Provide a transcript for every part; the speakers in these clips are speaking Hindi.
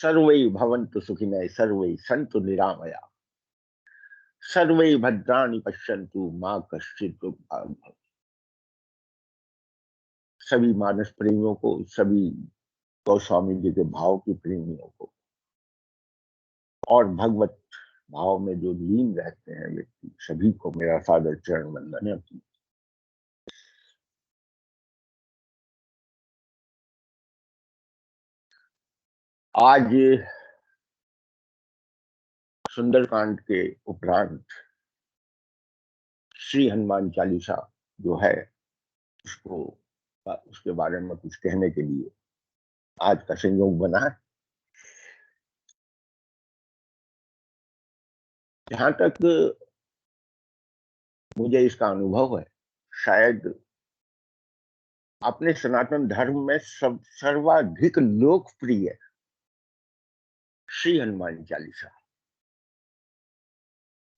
सर्वे भवन्तु सुखिनः सर्वे सन्तु निरामया सर्वे भद्राणि पश्यन्तु मां कश्चित् दुःखभाग् भवेत्। सभी मानस प्रेमियों को, सभी गोस्वामी जी के भाव की प्रेमियों को और भगवत भाव में जो लीन रहते हैं व्यक्ति, सभी को मेरा सादर चरण वंदन है। आज सुंदरकांड के उपरांत श्री हनुमान चालीसा जो है उसको उसके बारे में कुछ कहने के लिए आज का संयोग बना है। जहां तक मुझे इसका अनुभव है, शायद अपने सनातन धर्म में सर्वाधिक लोकप्रिय श्री हनुमान चालीसा,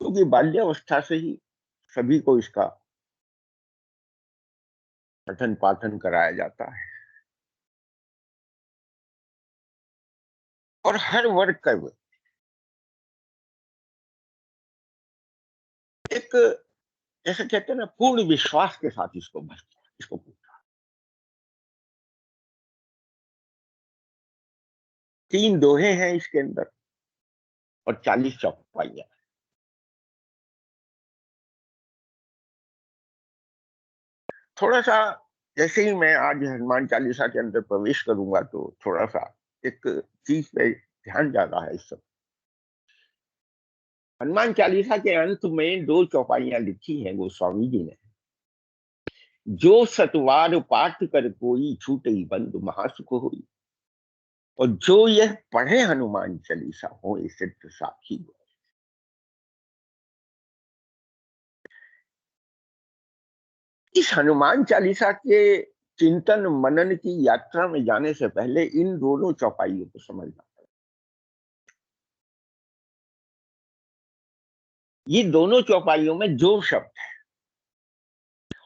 क्योंकि बाल्यावस्था से ही सभी को इसका पठन पाठन कराया जाता है और हर वर्ग का एक, जैसे कहते हैं ना, पूर्ण विश्वास के साथ इसको भरता है, इसको पूछता। 3 दोहे हैं इसके अंदर और 40 चौपाइयां। थोड़ा सा जैसे ही मैं आज हनुमान चालीसा के अंदर प्रवेश करूंगा तो थोड़ा सा एक चीज पे ध्यान जाता है। इस सब हनुमान चालीसा के अंत में 2 चौपाइयां लिखी हैं गोस्वामी जी ने। जो सतवार पाठ कर कोई छूटे बंद महासुख होई, और जो यह पढ़े हनुमान चालीसा हो सिद्ध साखी हो। इस हनुमान चालीसा के चिंतन मनन की यात्रा में जाने से पहले इन दोनों चौपाइयों को समझना पड़ेगा। ये दोनों चौपाइयों में जो शब्द है,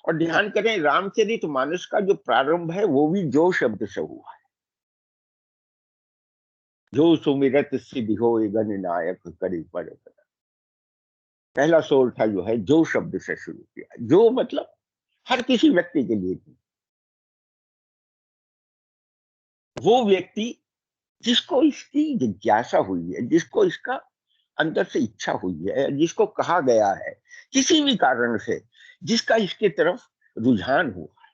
और ध्यान करें रामचरितमानस का जो प्रारंभ है वो भी जो शब्द से हुआ है। जो सुमिरत सिद्धि होय गण नायक करे पर। पहला सोरठा जो है जो शब्द से शुरू किया। जो मतलब हर किसी व्यक्ति के लिए भी, वो व्यक्ति जिसको इसकी जिज्ञासा हुई है, जिसको इसका अंदर से इच्छा हुई है, जिसको कहा गया है किसी भी कारण से, जिसका इसके तरफ रुझान हुआ है,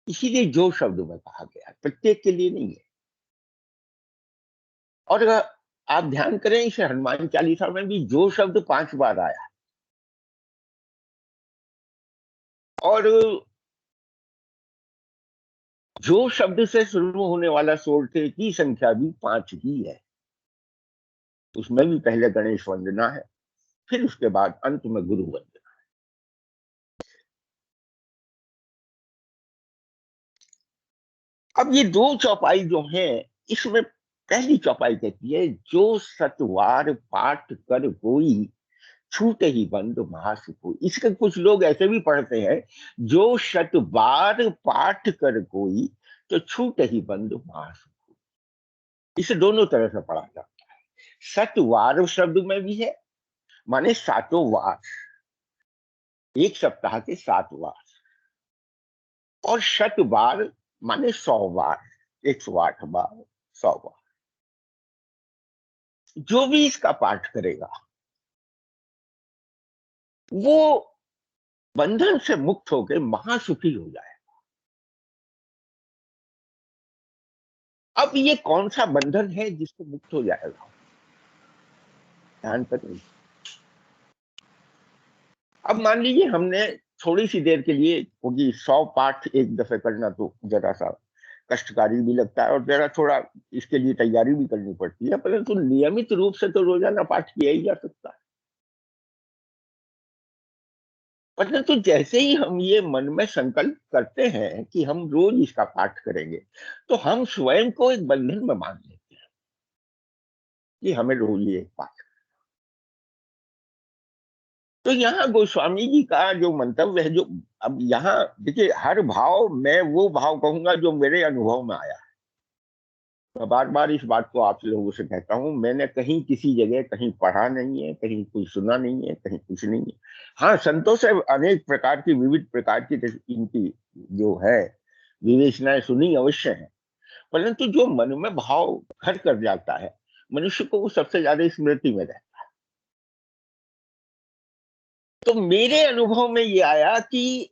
इसीलिए जो शब्द में कहा गया, प्रत्येक के लिए नहीं है। और आप ध्यान करें इस हनुमान चालीसा में भी जो शब्द 5 बार आया, और जो शब्द से शुरू होने वाला सोरठे की संख्या भी 5 ही है। उसमें भी पहले गणेश वंदना है, फिर उसके बाद अंत में गुरु वंदना। अब ये 2 चौपाई जो हैं, इसमें पहली चौपाई कहती है जो सतवार पाठ कर कोई छूटे ही बंद महासुख। इसके कुछ लोग ऐसे भी पढ़ते हैं जो शतवार पाठ कर कोई तो छूटे ही बंद महासुख। इसे दोनों तरह से पढ़ा जाता है। सतवार शब्द में भी है, माने 7 वार, एक सप्ताह के 7 वार, और शतवार माने 100 वार, 108 बार, 100 बार। जो भी इसका पाठ करेगा वो बंधन से मुक्त होकर महासुखी हो जाए। अब ये कौन सा बंधन है जिसको मुक्त हो जाएगा, ध्यान करें। अब मान लीजिए हमने थोड़ी सी देर के लिए, क्योंकि 100 पाठ एक दफे करना तो जरा सा कष्टकारी भी लगता है और जरा थोड़ा इसके लिए तैयारी भी करनी पड़ती है, परंतु नियमित रूप से तो रोजाना पाठ किया ही जा सकता है। परंतु जैसे ही हम ये मन में संकल्प करते हैं कि हम रोज इसका पाठ करेंगे, तो हम स्वयं को एक बंधन में मान लेते हैं कि हमें रोज ये पाठ। तो यहाँ गोस्वामी जी का जो मंतव्य है, जो अब यहाँ देखिए, हर भाव मैं वो भाव कहूंगा जो मेरे अनुभव में आया। मैं बार बार इस बात को आप लोगों से कहता हूं, मैंने कहीं किसी जगह कहीं पढ़ा नहीं है, कहीं कुछ सुना नहीं है, कहीं कुछ नहीं है। हाँ, संतों से अनेक प्रकार की, विविध प्रकार की इनकी जो है विवेचनाएं सुनी अवश्य है, परंतु जो मन में भाव घर कर जाता है मनुष्य को, वो सबसे ज्यादा स्मृति में रहता है। तो मेरे अनुभव में ये आया कि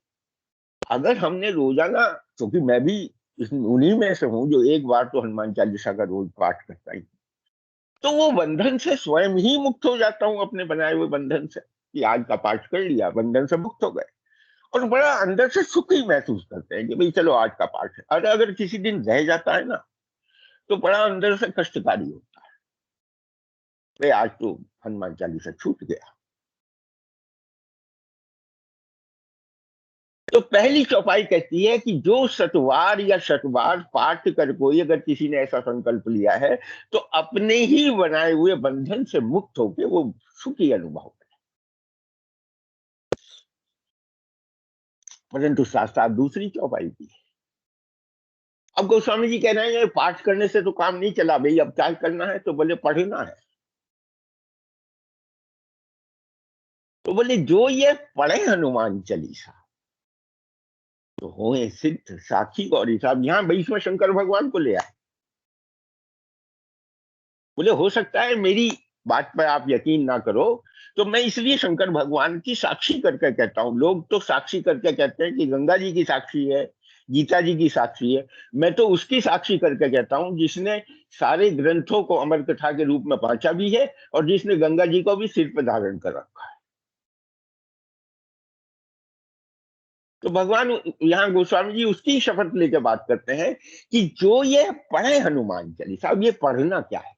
अगर हमने रोजाना, क्योंकि मैं भी उन्हीं में से हूं जो एक बार तो हनुमान चालीसा का रोज पाठ करता ही, तो वो बंधन से स्वयं ही मुक्त हो जाता हूं, अपने बनाए हुए बंधन से, कि आज का पाठ कर लिया, बंधन से मुक्त हो गए। और बड़ा अंदर से सुख ही महसूस करते हैं कि भाई चलो आज का पाठ है। और अगर किसी दिन रह जाता है ना, तो बड़ा अंदर से कष्टकारी होता है, भाई आज तो हनुमान चालीसा छूट गया। तो पहली चौपाई कहती है कि जो शतवार या शतवार पाठ कर कोई, अगर किसी ने ऐसा संकल्प लिया है, तो अपने ही बनाए हुए बंधन से मुक्त होकर वो सुखी अनुभव करे। परंतु साथ साथ दूसरी चौपाई भी है। अब गोस्वामी जी कह रहे हैं पाठ करने से तो काम नहीं चला भाई, अब क्या करना है, तो बोले पढ़ना है। तो बोले जो ये पढ़े हनुमान चालीसा तो होए सिद्ध साक्षी गौरी साहब। यहां बीच में शंकर भगवान को ले आए। बोले हो सकता है मेरी बात पर आप यकीन ना करो, तो मैं इसलिए शंकर भगवान की साक्षी करके कहता हूं। लोग तो साक्षी करके कहते हैं कि गंगा जी की साक्षी है, गीता जी की साक्षी है। मैं तो उसकी साक्षी करके कहता हूं जिसने सारे ग्रंथों को अमर कथा के रूप में बांटा भी है, और जिसने गंगा जी को भी सिर पर धारण कर रखा है। तो भगवान यहाँ गोस्वामी जी उसकी शपथ लेकर बात करते हैं कि जो ये पढ़े हनुमान चालीसा। अब ये पढ़ना क्या है?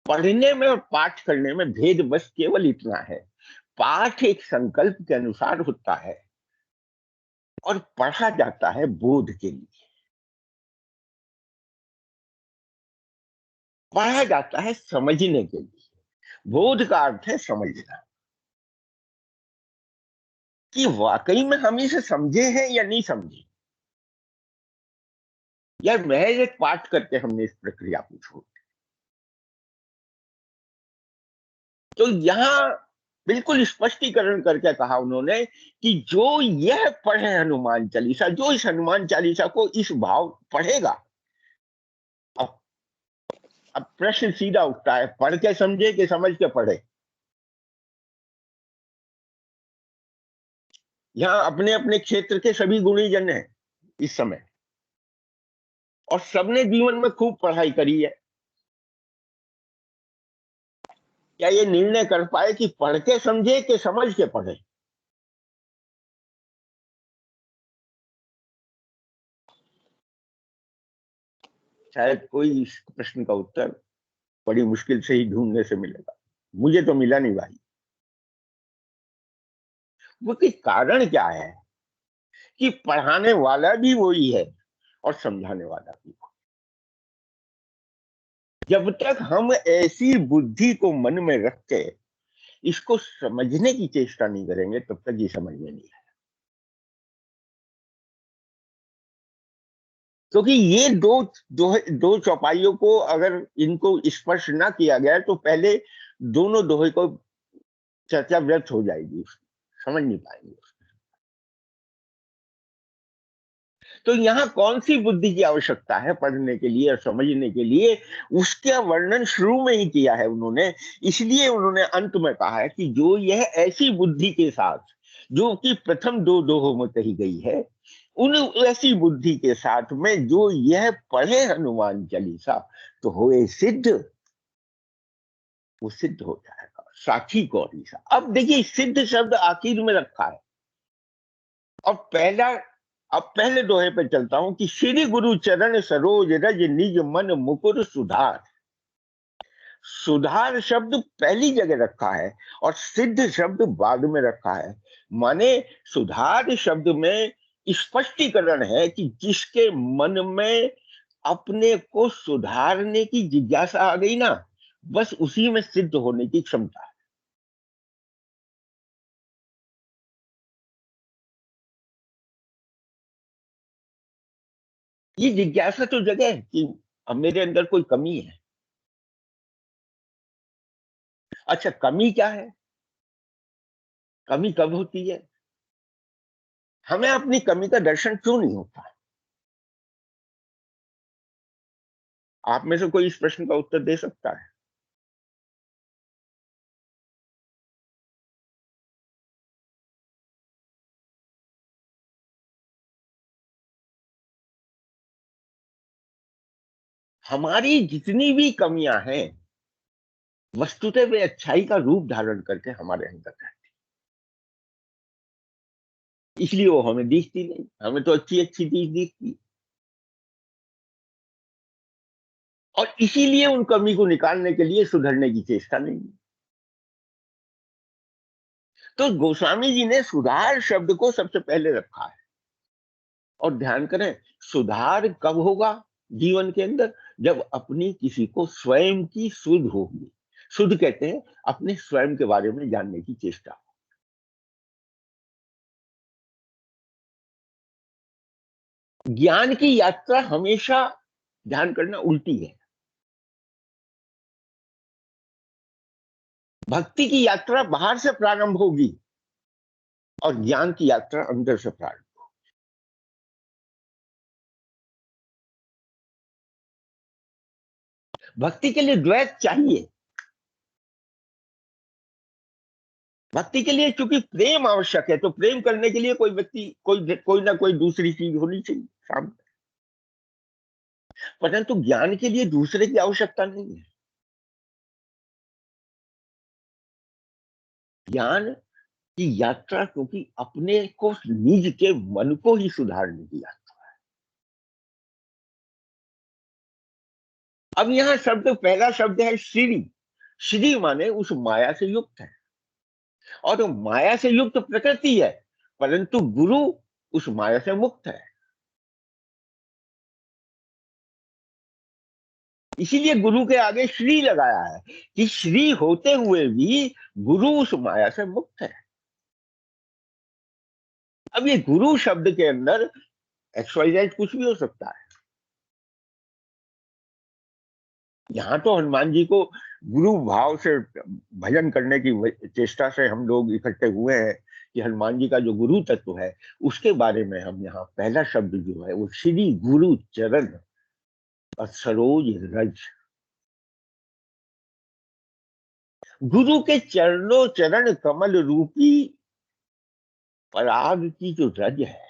पढ़ने में और पाठ करने में भेद बस केवल इतना है, पाठ एक संकल्प के अनुसार होता है और पढ़ा जाता है बोध के लिए। पढ़ा जाता है समझने के लिए। बोध का अर्थ है समझना, कि वाकई में हम इसे समझे हैं या नहीं समझे, या महज एक पाठ करके हमने इस प्रक्रिया को छोड़। तो यहां बिल्कुल स्पष्टीकरण करके कहा उन्होंने कि जो यह पढ़े हनुमान चालीसा, जो इस हनुमान चालीसा को इस भाव पढ़ेगा। अब अब प्रश्न सीधा उठता है, पढ़ के समझे कि समझ के पढ़े? यहाँ अपने अपने क्षेत्र के सभी गुणीजन हैं इस समय, और सबने जीवन में खूब पढ़ाई करी है। क्या ये निर्णय कर पाए कि पढ़ के समझे कि समझ के पढ़े? शायद कोई इस प्रश्न का उत्तर बड़ी मुश्किल से ही ढूंढने से मिलेगा। मुझे तो मिला नहीं भाई। वो कि कारण क्या है कि पढ़ाने वाला भी वही है और समझाने वाला भी। जब तक हम ऐसी बुद्धि को मन में रख के इसको समझने की चेष्टा नहीं करेंगे, तब तक ये समझ में नहीं आएगा। क्योंकि ये दो चौपाइयों को अगर इनको स्पर्श ना किया गया, तो पहले दोनों दोहे को चर्चा व्यर्थ हो जाएगी, समझ नहीं पाएंगे। तो यहाँ कौन सी बुद्धि की आवश्यकता है पढ़ने के लिए और समझने के लिए, उसका वर्णन शुरू में ही किया है उन्होंने। इसलिए उन्होंने अंत में कहा है कि जो यह ऐसी बुद्धि के साथ, जो कि प्रथम दो दोहों में कही गई है, उन ऐसी बुद्धि के साथ में जो यह पढ़े हनुमान चालीसा तो होए सिद्ध, वो सिद्ध हो जाएगा साक्षी गौरी सा। अब देखिए सिद्ध शब्द आखिर में रखा है। और पहला, अब पहले दोहे पे चलता हूं कि श्री गुरु चरण सरोज रज निज मन मुकुर सुधार। सुधार शब्द पहली जगह रखा है और सिद्ध शब्द बाद में रखा है। माने सुधार शब्द में स्पष्टीकरण है कि जिसके मन में अपने को सुधारने की जिज्ञासा आ गई ना, बस उसी में सिद्ध होने की क्षमता है। ये जिज्ञासा तो जगह है कि अब मेरे अंदर कोई कमी है। अच्छा, कमी क्या है? कमी कब होती है? हमें अपनी कमी का दर्शन क्यों नहीं होता? आप में से कोई इस प्रश्न का उत्तर दे सकता है? हमारी जितनी भी कमियां हैं, वस्तुतः वे अच्छाई का रूप धारण करके हमारे अंदर है। इसलिए वो हमें दिखती नहीं, हमें तो अच्छी अच्छी चीज दिखती। और इसीलिए उन कमी को निकालने के लिए सुधरने की चेष्टा नहीं। तो गोस्वामी जी ने सुधार शब्द को सबसे पहले रखा है। और ध्यान करें, सुधार कब होगा जीवन के अंदर? जब अपनी किसी को स्वयं की सुध होगी। सुध कहते हैं अपने स्वयं के बारे में जानने की चेष्टा। ज्ञान की यात्रा हमेशा, ध्यान करना, उल्टी है। भक्ति की यात्रा बाहर से प्रारंभ होगी और ज्ञान की यात्रा अंदर से प्रारंभ। भक्ति के लिए द्वैत चाहिए। भक्ति के लिए चूंकि प्रेम आवश्यक है, तो प्रेम करने के लिए कोई व्यक्ति, कोई ना कोई दूसरी चीज होनी चाहिए सामने। परंतु ज्ञान के लिए दूसरे की आवश्यकता नहीं है। ज्ञान की यात्रा क्योंकि अपने को, निज के मन को ही सुधारने की यात्रा। अब यहां शब्द, पहला शब्द है श्री। श्री माने उस माया से युक्त है। और तो माया से युक्त प्रकृति है, परंतु गुरु उस माया से मुक्त है। इसीलिए गुरु के आगे श्री लगाया है कि श्री होते हुए भी गुरु उस माया से मुक्त है। अब ये गुरु शब्द के अंदर XYZ कुछ भी हो सकता है। यहाँ तो हनुमान जी को गुरु भाव से भजन करने की चेष्टा से हम लोग इकट्ठे हुए हैं कि हनुमान जी का जो गुरु तत्व है उसके बारे में हम यहाँ पहला शब्द जो है वो श्री गुरु चरण और सरोज रज। गुरु के चरणों, चरण कमल रूपी पराग की जो रज है,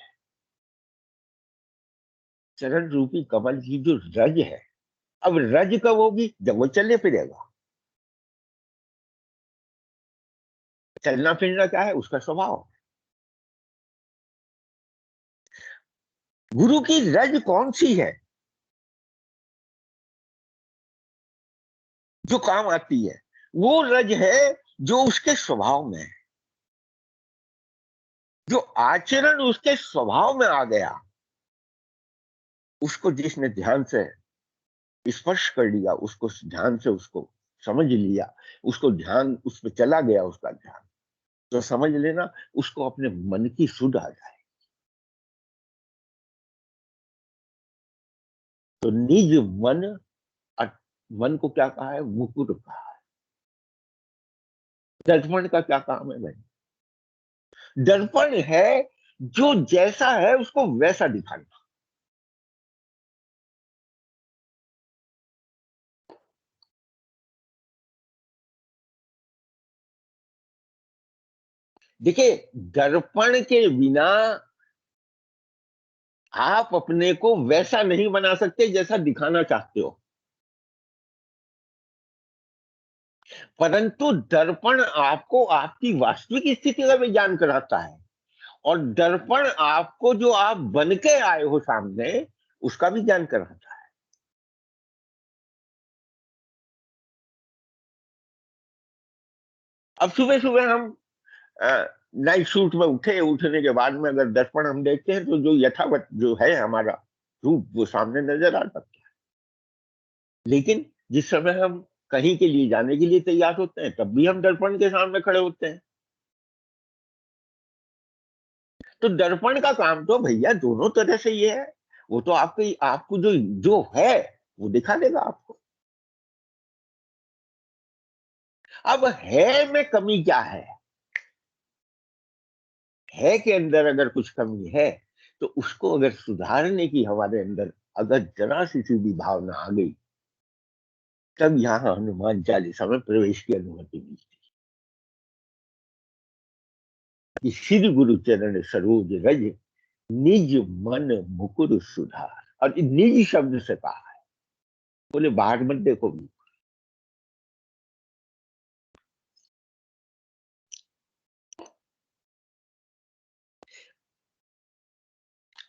चरण रूपी कमल की जो रज है। अब रज कब होगी? जब वो चले फिरेगा। चलना फिरना क्या है? उसका स्वभाव। गुरु की रज कौन सी है जो काम आती है? वो रज है जो उसके स्वभाव में है। जो आचरण उसके स्वभाव में आ गया, उसको जिसने ध्यान से स्पर्श कर लिया, उसको ध्यान से उसको समझ लिया, उसको ध्यान उस पर चला गया, उसका ध्यान, तो समझ लेना उसको अपने मन की सुध आ जाए। तो निज मन, मन को क्या कहा है? मुकुट कहा है। दर्पण का क्या काम है भाई? दर्पण है जो जैसा है उसको वैसा दिखाना। देखिए, दर्पण के बिना आप अपने को वैसा नहीं बना सकते जैसा दिखाना चाहते हो। परंतु दर्पण आपको आपकी वास्तविक स्थिति का भी ज्ञान कराता है। और दर्पण आपको जो आप बन के आए हो सामने, उसका भी ज्ञान कराता है। अब सुबह सुबह हम नाइट सूट में उठे, उठने के बाद में अगर दर्पण हम देखते हैं तो जो यथावत जो है हमारा रूप वो सामने नजर आ सकता है। लेकिन जिस समय हम कहीं के लिए जाने के लिए तैयार होते हैं, तब भी हम दर्पण के सामने खड़े होते हैं। तो दर्पण का काम तो भैया दोनों तरह से ये है। वो तो आपके आपको जो जो है वो दिखा देगा आपको। अब है में कमी क्या है के अंदर अगर कुछ कमी है तो उसको अगर सुधारने की हमारे अंदर अगर जरा सी भी भावना आ गई, तब यहाँ हनुमान चालीसा में प्रवेश की अनुमति मिलती है। श्री गुरु चरण सरोज रज, निज मन मुकुर सुधार। और निज शब्द से कहा है, बोले बाहर मत देखो भी।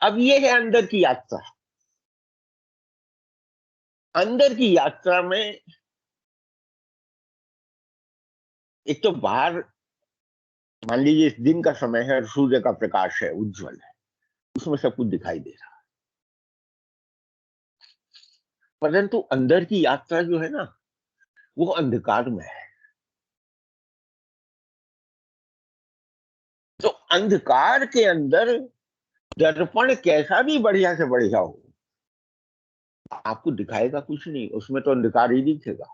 अब ये है अंदर की यात्रा। अंदर की यात्रा में एक तो बाहर मान लीजिए इस दिन का समय है, सूर्य का प्रकाश है, उज्जवल है, उसमें सब कुछ दिखाई दे रहा है। परंतु अंदर की यात्रा जो है ना, वो अंधकार में है। तो अंधकार के अंदर दर्पण कैसा भी बढ़िया से बढ़िया हो, आपको दिखाएगा कुछ नहीं, उसमें तो अंधकार ही दिखेगा।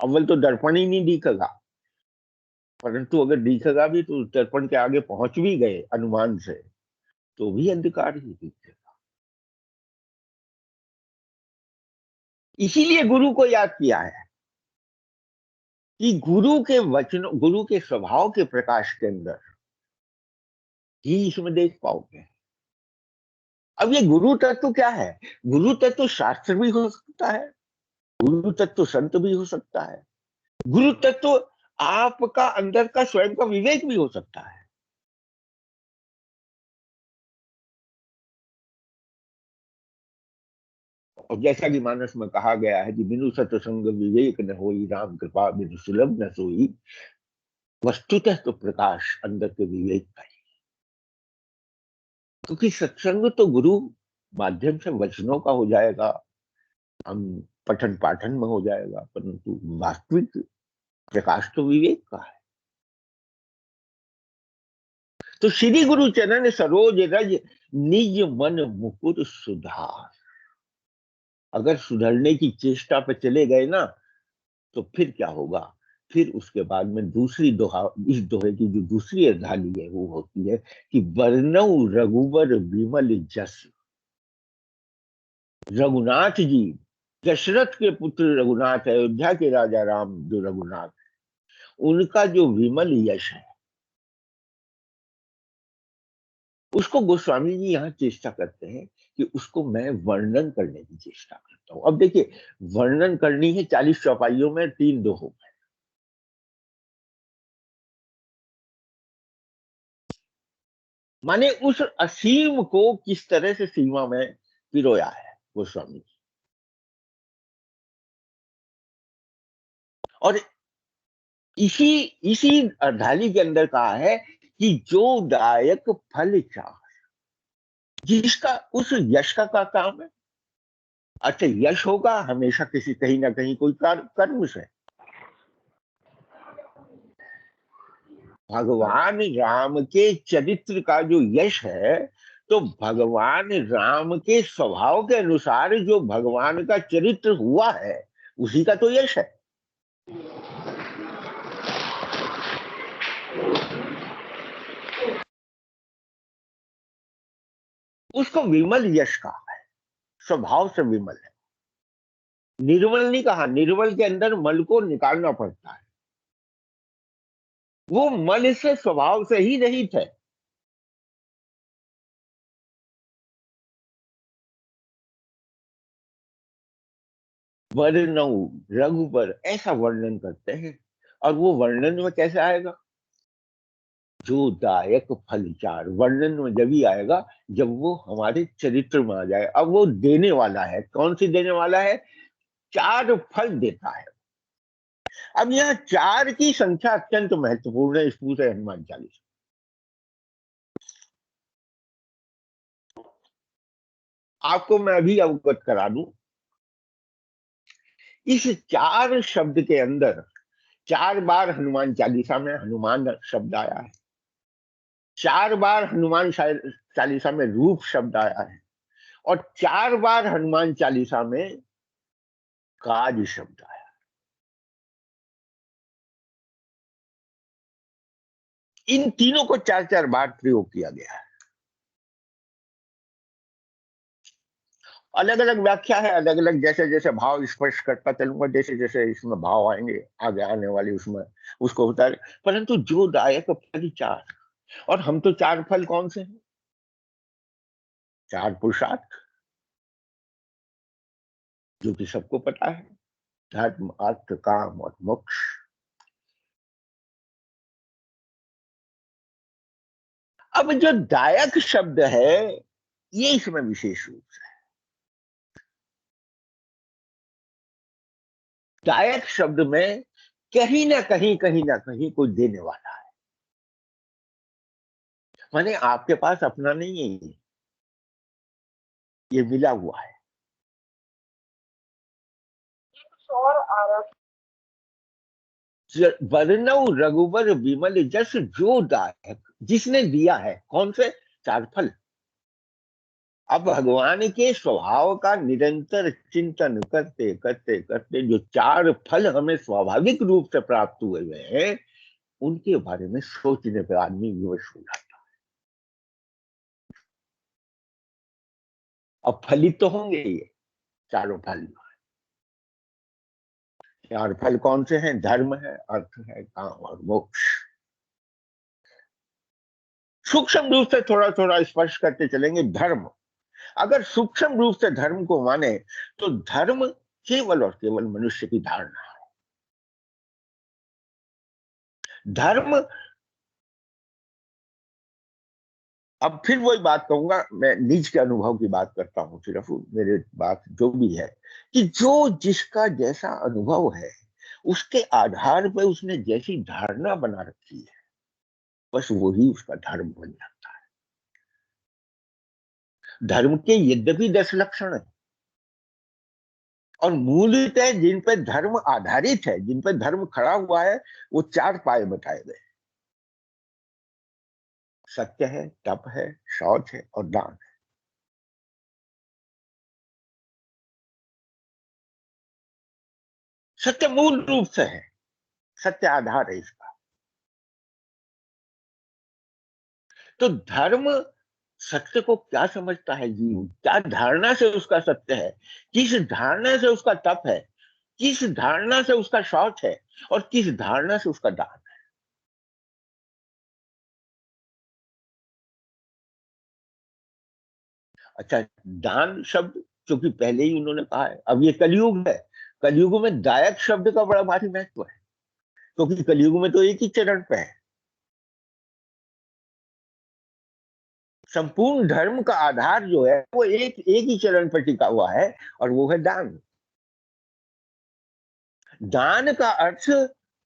अव्वल तो दर्पण ही नहीं दिखेगा, परंतु अगर दिखेगा भी तो दर्पण के आगे पहुंच भी गए अनुमान से, तो भी अंधकार ही दिखेगा। इसीलिए गुरु को याद किया है कि गुरु के वचनों, गुरु के स्वभाव के प्रकाश के अंदर ही इसमें देख पाओगे। अब ये गुरु तत्व क्या है? गुरु तत्व शास्त्र भी हो सकता है, गुरु तत्व संत भी हो सकता है, गुरु तत्व आपका अंदर का स्वयं का विवेक भी हो सकता है। और जैसा कि मानस में कहा गया है कि बिनु सत्संग विवेक न होई, राम कृपा बिनु सुलभ न सोई। वस्तुतः तो प्रकाश अंदर के विवेक का ही, क्योंकि सत्संग तो गुरु माध्यम से वचनों का हो जाएगा, हम पठन पाठन में हो जाएगा, परंतु वास्तविक प्रकाश तो विवेक का है। तो श्री गुरु चरण सरोज रज, निज मन मुकुर सुधार। अगर सुधरने की चेष्टा पे चले गए ना, तो फिर क्या होगा? फिर उसके बाद में दूसरी दोहा, इस दोहे की जो दूसरी अर्धाली है वो होती है कि वर्णव रघुवर विमल जस। रघुनाथ जी, दशरथ के पुत्र रघुनाथ, अयोध्या के राजा राम जो रघुनाथ, उनका जो विमल यश है, उसको गोस्वामी जी यहाँ चेष्टा करते हैं कि उसको मैं वर्णन करने की चेष्टा करता हूं। अब देखिए, वर्णन करनी है 40 चौपाइयों में, 3 दोहों में। माने उस असीम को किस तरह से सीमा में पिरोया है गोस्वामी जी। और इसी इसी अर्धाली के अंदर कहा है कि जो दायक फल चाह, जिसका उस यश का काम है। अच्छा, यश होगा हमेशा किसी कहीं ना कहीं कोई कर्म से। भगवान राम के चरित्र का जो यश है, तो भगवान राम के स्वभाव के अनुसार जो भगवान का चरित्र हुआ है, उसी का तो यश है। उसको विमल यश कहा है, स्वभाव से विमल है। निर्मल नहीं कहा, निर्मल के अंदर मल को निकालना पड़ता है, वो मल से स्वभाव से ही रहित है। वर्णव रघुबर, ऐसा वर्णन करते हैं। और वो वर्णन में कैसे आएगा? जो दायक फलचार, वर्णन में जब ही आएगा जब वो हमारे चरित्र में आ जाए। अब वो देने वाला है, कौन सी देने वाला है? 4 फल देता है। अब यह 4 की संख्या अत्यंत महत्वपूर्ण है इस पूरे हनुमान चालीसा। आपको मैं अभी अवगत करा दूं, इस 4 शब्द के अंदर 4 बार हनुमान चालीसा में हनुमान शब्द आया है, 4 बार हनुमान चालीसा में रूप शब्द आया है, और 4 बार हनुमान चालीसा में काज शब्द आया। इन तीनों को 4-4 बार प्रयोग किया गया है। अलग अलग व्याख्या है, अलग अलग, जैसे जैसे भाव स्पष्ट करता चलूंगा, जैसे जैसे इसमें भाव आएंगे आगे आने वाली उसमें उसको होता है। परंतु जो दायक फल 4, और हम तो 4 फल कौन से हैं? 4 पुरुषार्थ, जो कि सबको पता है, धर्म अर्थ काम और मोक्ष। अब जो दायक शब्द है, ये इसमें विशेष रूप से, दायक शब्द में कहीं ना कहीं कोई देने वाला है। माने आपके पास अपना नहीं है, ये मिला हुआ है। वर्णव रघुवर विमल जस जो दायक, जिसने दिया है, कौन से? 4 फल। अब भगवान के स्वभाव का निरंतर चिंतन करते करते करते जो 4 फल हमें स्वाभाविक रूप से प्राप्त हुए हैं, उनके बारे में सोचने पर आदमी विवश हो जाता है। अब फलित तो होंगे ये चारों फल। 4 फल कौन से हैं? धर्म है, अर्थ है, काम और मोक्ष। सूक्ष्म रूप से थोड़ा थोड़ा स्पर्श करते चलेंगे। धर्म, अगर सूक्ष्म रूप से धर्म को माने तो धर्म केवल और केवल मनुष्य की धारणा है। धर्म, अब फिर वही बात कहूंगा, मैं निज के अनुभव की बात करता हूं सिर्फ, मेरे बात जो भी है, कि जो जिसका जैसा अनुभव है, उसके आधार पर उसने जैसी धारणा बना रखी है, बस वही उसका धर्म बन जाता है। धर्म के यद्यपि 10 लक्षण है, और मूलतः जिन पर धर्म आधारित है, जिन पर धर्म खड़ा हुआ है, वो 4 पाए बताए गए। सत्य है, तप है, शौच है और दान है। सत्य मूल रूप से है, सत्य आधार है इसका। तो धर्म सत्य को क्या समझता है जीव, क्या धारणा से उसका सत्य है, किस धारणा से उसका तप है, किस धारणा से उसका शौच है, और किस धारणा से उसका दान है। अच्छा, दान शब्द क्योंकि पहले ही उन्होंने कहा है, अब ये कलयुग है, कलयुग में दायक शब्द का बड़ा भारी महत्व है, क्योंकि कलयुग में तो एक ही चरण पे है। संपूर्ण धर्म का आधार जो है वो एक एक ही चरण पर टिका हुआ है, और वो है दान। दान का अर्थ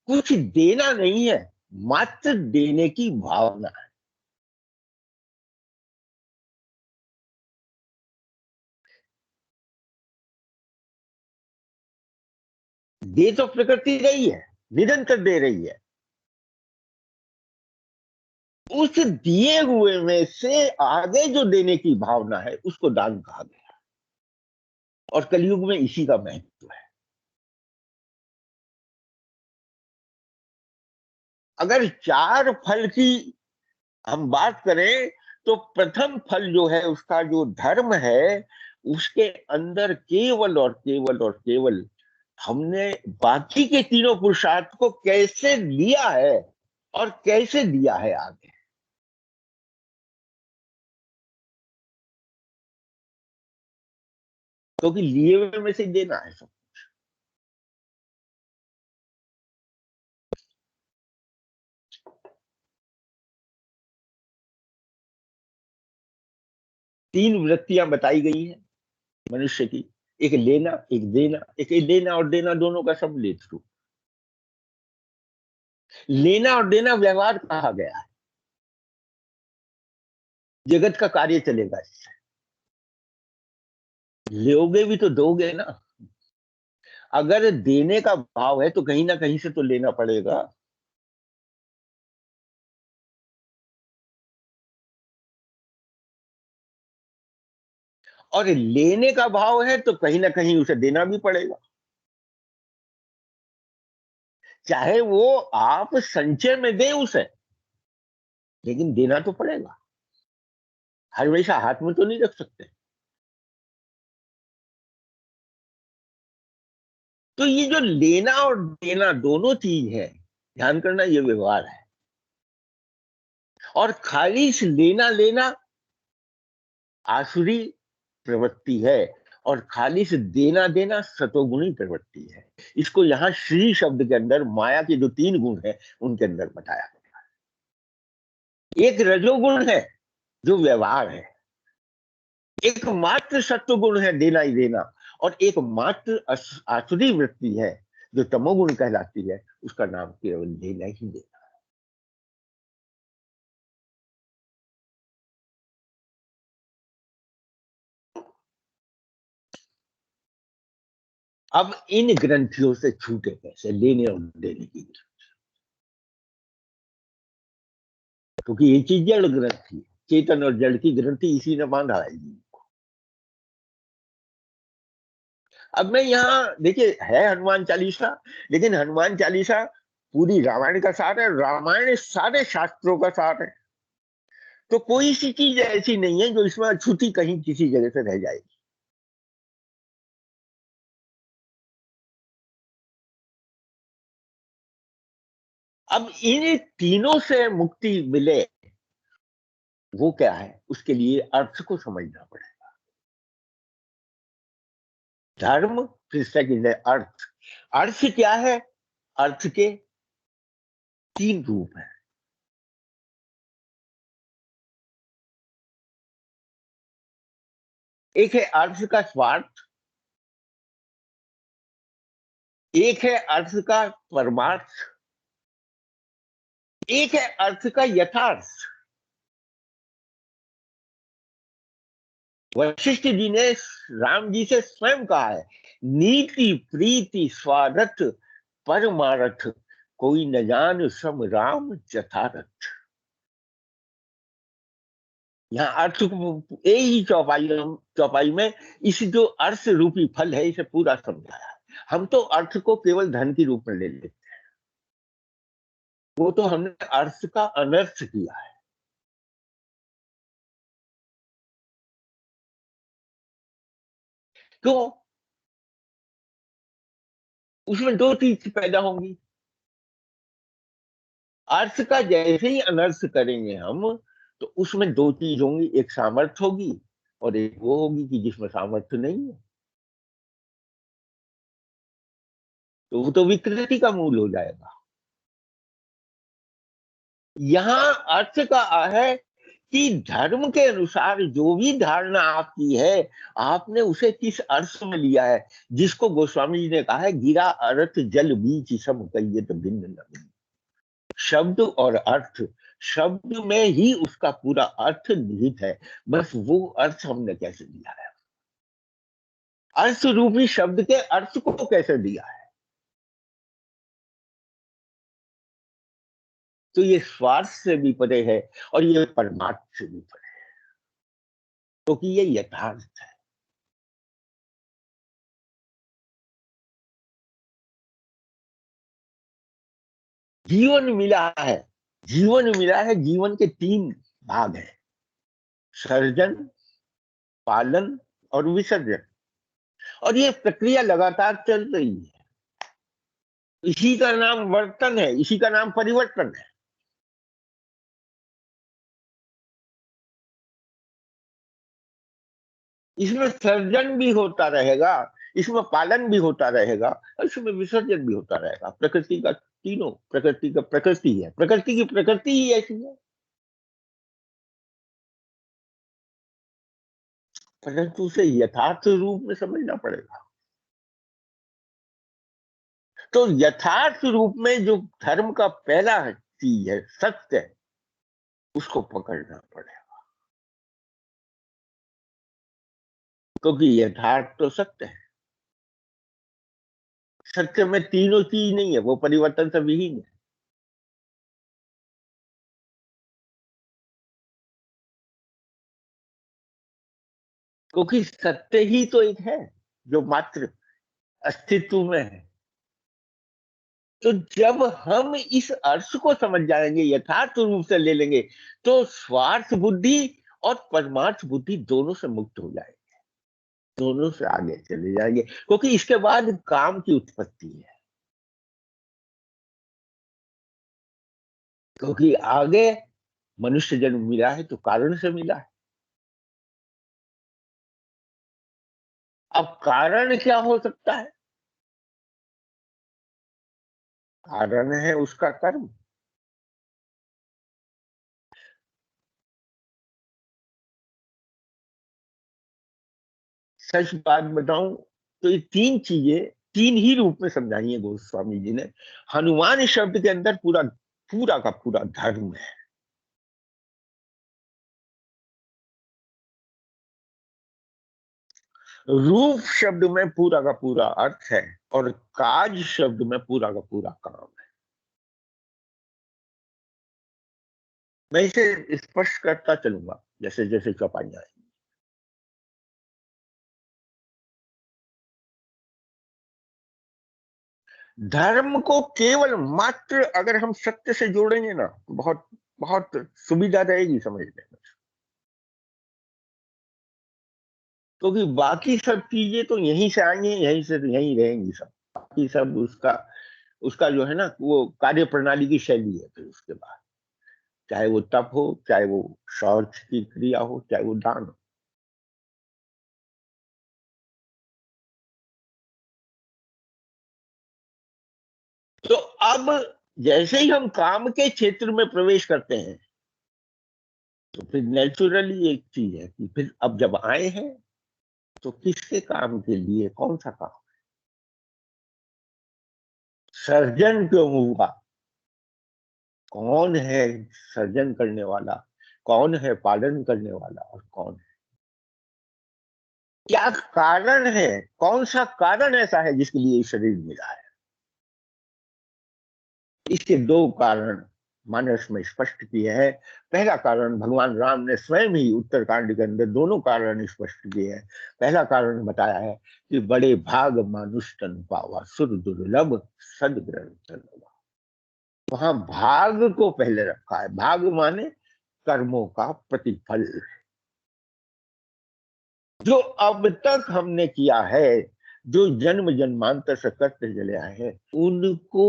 कुछ देना नहीं है, मात्र देने की भावना है। दे तो प्रकृति रही है, निरंतर दे रही है। उस दिए हुए में से आगे जो देने की भावना है, उसको दान कहा गया। और कलयुग में इसी का महत्व है। अगर 4 फल की हम बात करें, तो प्रथम फल जो है उसका जो धर्म है, उसके अंदर केवल और केवल और केवल हमने बाकी के तीनों पुरुषार्थ को कैसे लिया है और कैसे दिया है आगे। क्योंकि लिए हुए में से देना है सब। 3 वृत्तियां बताई गई हैं मनुष्य की, एक लेना, एक देना, एक लेना और देना दोनों का सम्मिलित रूप। लेना और देना व्यवहार कहा गया है, जगत का कार्य चलेगा इससे। लोगे भी तो दोगे ना। अगर देने का भाव है तो कहीं ना कहीं से तो लेना पड़ेगा। और लेने का भाव है तो कहीं ना कहीं उसे देना भी पड़ेगा, चाहे वो आप संचय में दे उसे, लेकिन देना तो पड़ेगा। हर हमेशा हाथ में तो नहीं रख सकते। तो ये जो लेना और देना दोनों चीज है, ध्यान करना, ये व्यवहार है। और खाली से लेना लेना आसुरी प्रवृत्ति है, और खाली से देना देना सतोगुणी प्रवृत्ति है। इसको यहां श्री शब्द के अंदर माया के जो 3 गुण है उनके अंदर बताया गया। एक रजोगुण है जो व्यवहार है, एक मात्र सत्व गुण है देना ही देना, और एक मात्र आसुरी वृत्ति है जो तमोगुण कहलाती है, उसका नाम केवल देना ही देना। अब इन ग्रंथियों से छूटे कैसे, लेने और देने की, क्योंकि ये चीज जड़ ग्रंथि है, चेतन और जड़ की ग्रंथि इसी ने बांधा है जी। अब मैं यहाँ देखिए, है हनुमान चालीसा, लेकिन हनुमान चालीसा पूरी रामायण का सार है, रामायण सारे शास्त्रों का सार है। तो कोई सी चीज ऐसी नहीं है जो इसमें अछूती कहीं किसी जगह से रह जाएगी। अब इन तीनों से मुक्ति मिले, वो क्या है, उसके लिए अर्थ को समझना पड़ेगा। धर्म, फिर सेकंड है अर्थ। अर्थ क्या है? अर्थ के 3 रूप हैं। एक है अर्थ का स्वार्थ, एक है अर्थ का परमार्थ, एक है अर्थ का यथार्थ। वशिष्ठ जी ने राम जी से स्वयं कहा है, नीति प्रीति स्वार्थ परमारथ, कोई न जान सम राम यथारथ। यहाँ अर्थ को यही चौपाई में इस जो अर्थ रूपी फल है इसे पूरा समझाया है। हम तो अर्थ को केवल धन के रूप में ले लेते, वो तो हमने अर्थ का अनर्थ किया है। तो उसमें 2 चीज पैदा होंगी। अर्थ का जैसे ही अनर्थ करेंगे हम, तो उसमें 2 चीज होंगी, एक सामर्थ्य होगी और एक वो होगी कि जिसमें सामर्थ्य नहीं है, तो वो तो विकृति का मूल हो जाएगा। यहां अर्थ का है कि धर्म के अनुसार जो भी धारणा आपकी है, आपने उसे किस अर्थ में लिया है। जिसको गोस्वामी जी ने कहा है, गिरा अर्थ जल बीच सब कहिए तो भिन्न न भिन्न। शब्द और अर्थ, शब्द में ही उसका पूरा अर्थ निहित है, बस वो अर्थ हमने कैसे दिया है, अर्थ रूपी शब्द के अर्थ को कैसे दिया है। तो ये स्वार्थ से भी परे है और ये परमार्थ से भी परे है, क्योंकि ये यथार्थ है। जीवन मिला है, जीवन मिला है, जीवन के 3 भाग हैं, सर्जन, पालन और विसर्जन। और ये प्रक्रिया लगातार चल रही है। इसी का नाम वर्तन है, इसी का नाम परिवर्तन है। इसमें सर्जन भी होता रहेगा, इसमें पालन भी होता रहेगा, और इसमें विसर्जन भी होता रहेगा। प्रकृति का तीनों, प्रकृति का प्रकृति है, प्रकृति की प्रकृति ही ऐसी है। परंतु उसे यथार्थ रूप में समझना पड़ेगा। तो यथार्थ रूप में जो धर्म का पहला चीज है, सत्य है, उसको पकड़ना पड़ेगा, क्योंकि यथार्थ तो सत्य है। सत्य में तीनों चीज नहीं है, वो परिवर्तन से विहीन है। क्योंकि सत्य ही तो एक है जो मात्र अस्तित्व में है। तो जब हम इस अर्थ को समझ जाएंगे, यथार्थ रूप से ले लेंगे, तो स्वार्थ बुद्धि और परमार्थ बुद्धि दोनों से मुक्त हो जाएंगे, दोनों से आगे चले जाएंगे, क्योंकि इसके बाद काम की उत्पत्ति है। क्योंकि आगे मनुष्य जन्म मिला है तो कारण से मिला है। अब कारण क्या हो सकता है? कारण है उसका कर्म। सच बात बताऊं तो ये तीन चीजें तीन ही रूप में समझाई है गोस्वामी जी ने। हनुमान शब्द के अंदर पूरा पूरा का पूरा धर्म है। रूप शब्द में पूरा का पूरा अर्थ है, और काज शब्द में पूरा का पूरा काम है। मैं इसे स्पष्ट करता चलूंगा जैसे जैसे चौपाइयां आएंगी। धर्म को केवल मात्र अगर हम सत्य से जोड़ेंगे ना, तो बहुत बहुत सुविधा रहेगी समझने में। क्योंकि बाकी सब चीजें तो यहीं से आएंगी, यहीं से यहीं रहेंगी सब। बाकी सब उसका उसका जो है ना, वो कार्य प्रणाली की शैली है। फिर उसके बाद चाहे वो तप हो, चाहे वो शौच की क्रिया हो, चाहे वो दान हो। तो अब जैसे ही हम काम के क्षेत्र में प्रवेश करते हैं, तो फिर नेचुरली एक चीज है कि फिर अब जब आए हैं, तो किसके काम के लिए, कौन सा काम? सर्जन क्यों हुआ? कौन है सर्जन करने वाला? कौन है पालन करने वाला? और कौन है, क्या कारण है? कौन सा कारण ऐसा है जिसके लिए शरीर मिला है? इसके दो कारण मानस में स्पष्ट किए हैं। पहला कारण भगवान राम ने स्वयं ही उत्तरकांड के अंदर दोनों कारण स्पष्ट किए हैं। पहला कारण बताया है कि बड़े भाग मानुष तन पावा, सुर दुर्लभ सदग्रंथ नवा। वहां भाग को पहले रखा है। भाग माने कर्मों का प्रतिफल। जो अब तक हमने किया है, जो जन्म जन्मांतर से करते चले आए हैं, उनको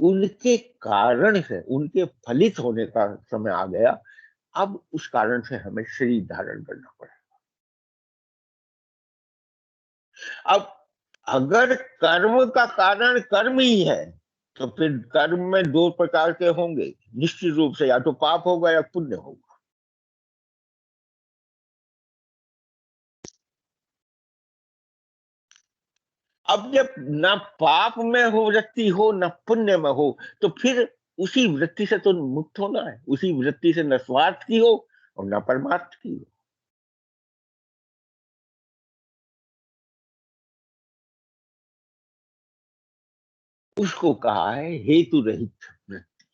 उनके कारण से, उनके फलित होने का समय आ गया। अब उस कारण से हमें शरीर धारण करना पड़ा। अब अगर कर्म का कारण कर्म ही है, तो फिर कर्म में दो प्रकार के होंगे निश्चित रूप से, या तो पाप होगा या पुण्य होगा। अब जब ना पाप में हो वृत्ति हो, ना पुण्य में हो, तो फिर उसी वृत्ति से तो मुक्त होना है। उसी वृत्ति से न स्वार्थ की हो और न परमार्थ की हो। उसको कहा है हेतु रहित वृत्ति।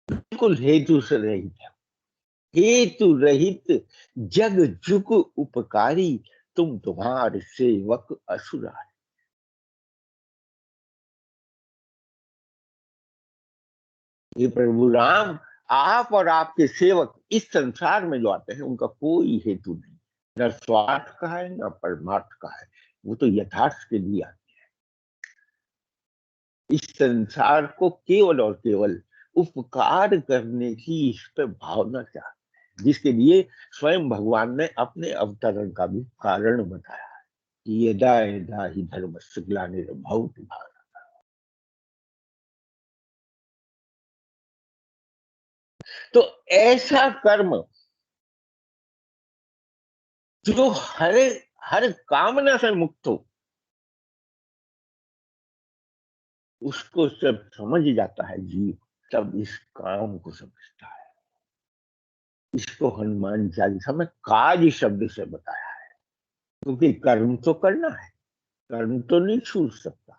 बिल्कुल हेतु से रहित है। हेतु रहित जग जुग उपकारी, तुम तुम्हार सेवक असुरा। ये प्रभु राम, आप और आपके सेवक इस संसार में जो आते हैं, उनका कोई हेतु नहीं, न स्वार्थ का है न परमार्थ का है। वो तो यथार्थ के लिए आते हैं। इस संसार को केवल और केवल उपकार करने की इस पे भावना चाहते हैं, जिसके लिए स्वयं भगवान ने अपने अवतरण का भी कारण बताया है कि यदा यदा ही धर्म ग्लानिर्भवति भारत। तो ऐसा कर्म जो हर हर कामना से मुक्त हो, उसको जब समझ जाता है जीव, तब इस काम को समझता है। इसको हनुमान चालीसा में काज शब्द से बताया है। क्योंकि कर्म तो करना है, कर्म तो नहीं छूट सकता।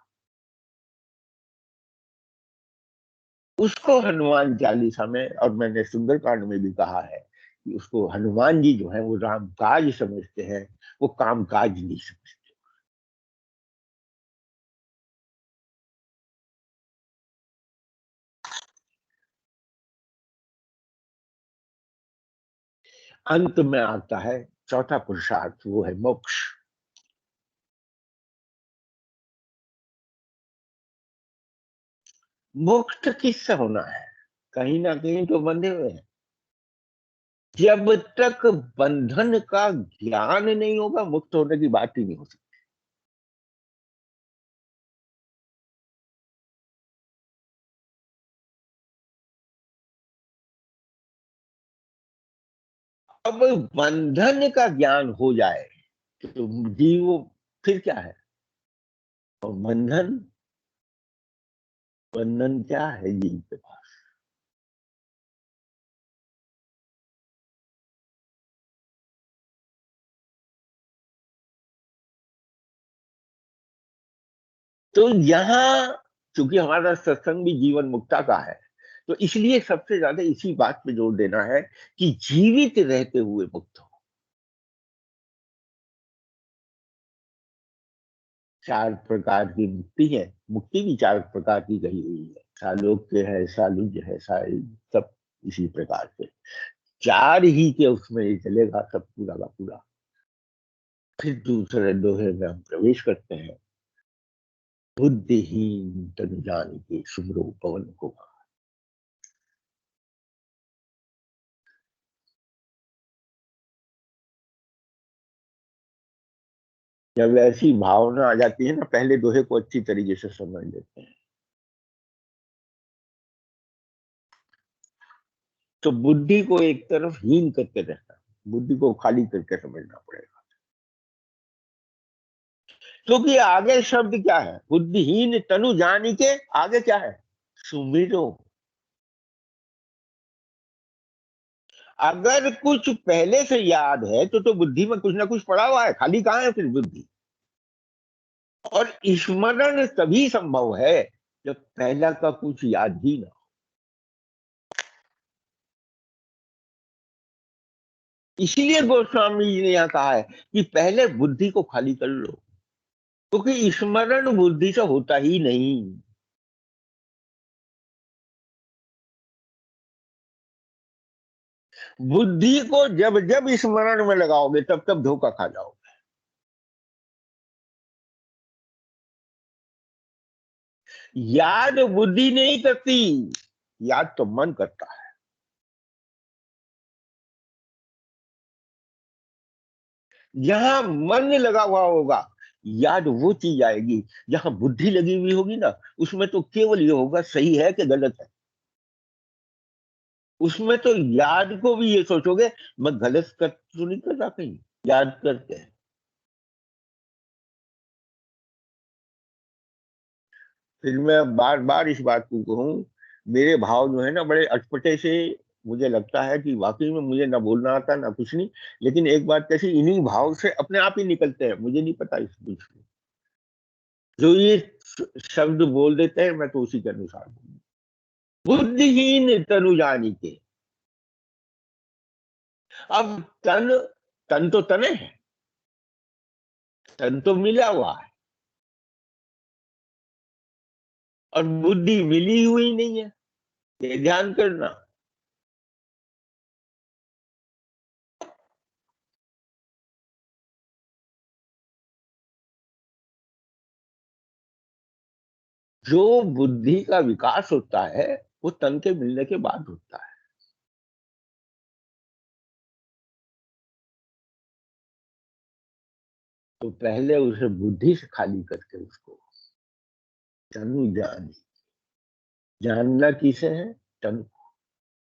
उसको हनुमान चालीसा में, और मैंने सुंदरकांड में भी कहा है कि उसको हनुमान जी जो है वो राम काज समझते हैं, वो काम काज नहीं समझते। अंत में आता है चौथा पुरुषार्थ, वो है मोक्ष। मोक्ष किससे होना है? कहीं ना कहीं तो बंधे हुए हैं। जब तक बंधन का ज्ञान नहीं होगा, मुक्त होने की बात ही नहीं हो सकती। अब बंधन का ज्ञान हो जाए तो जीव फिर क्या है? और बंधन, बंधन क्या है जीव के पास? तो यहाँ चूंकि हमारा सत्संग भी जीवन मुक्ता का है, तो इसलिए सबसे ज्यादा इसी बात पे जोर देना है कि जीवित रहते हुए मुक्त हो। चार प्रकार की मुक्ति है, मुक्ति भी चार प्रकार की कही हुई है। सालोक्य है, सालुज है, साल, सब इसी प्रकार से चार ही के उसमें ये चलेगा सब पूरा का पूरा। फिर दूसरे दोहे में हम प्रवेश करते हैं। बुद्धिहीन तनु जान के सुमरो पवन को। जब ऐसी भावना आ जाती है ना, पहले दोहे को अच्छी तरीके से समझ लेते हैं। तो बुद्धि को एक तरफ हीन करके रहना, बुद्धि को खाली करके समझना पड़ेगा। क्योंकि आगे शब्द क्या है? बुद्धिहीन तनु जानी के आगे क्या है? सुमिरो। अगर कुछ पहले से याद है तो बुद्धि में कुछ ना कुछ पड़ा हुआ है, खाली कहाँ है फिर बुद्धि? और स्मरण तभी संभव है जब पहला का कुछ याद ही ना हो। इसीलिए गोस्वामी जी ने यहाँ कहा है कि पहले बुद्धि को खाली कर लो, क्योंकि स्मरण बुद्धि से होता ही नहीं। बुद्धि को जब जब स्मरण में लगाओगे तब तब धोखा खा जाओगे। याद बुद्धि नहीं करती, याद तो मन करता है। जहां मन लगा हुआ होगा, याद वो चीज आएगी। जहां बुद्धि लगी हुई होगी ना, उसमें तो केवल ये होगा सही है कि गलत है। उसमें तो याद को भी ये सोचोगे, मैं गलत कर तो नहीं कर रहा कहीं, याद करके। फिर मैं बार बार इस बात को कहूँ, मेरे भाव जो है ना बड़े अटपटे से, मुझे लगता है कि वाकई में मुझे ना बोलना आता ना कुछ नहीं। लेकिन एक बात कैसी, इन्हीं भाव से अपने आप ही निकलते हैं, मुझे नहीं पता इस बीच में। जो ये शब्द बोल देते हैं मैं तो उसी के अनुसार बोलूं। बुद्धिहीन तनु जानी के। अब तन, तन तो तने है, तन तो मिला हुआ है, और बुद्धि मिली हुई नहीं है, ये ध्यान करना। जो बुद्धि का विकास होता है वो तन के मिलने के बाद होता है। तो पहले उसे बुद्धि से खाली करके उसको तनु जान, जानना किसे है? तनु।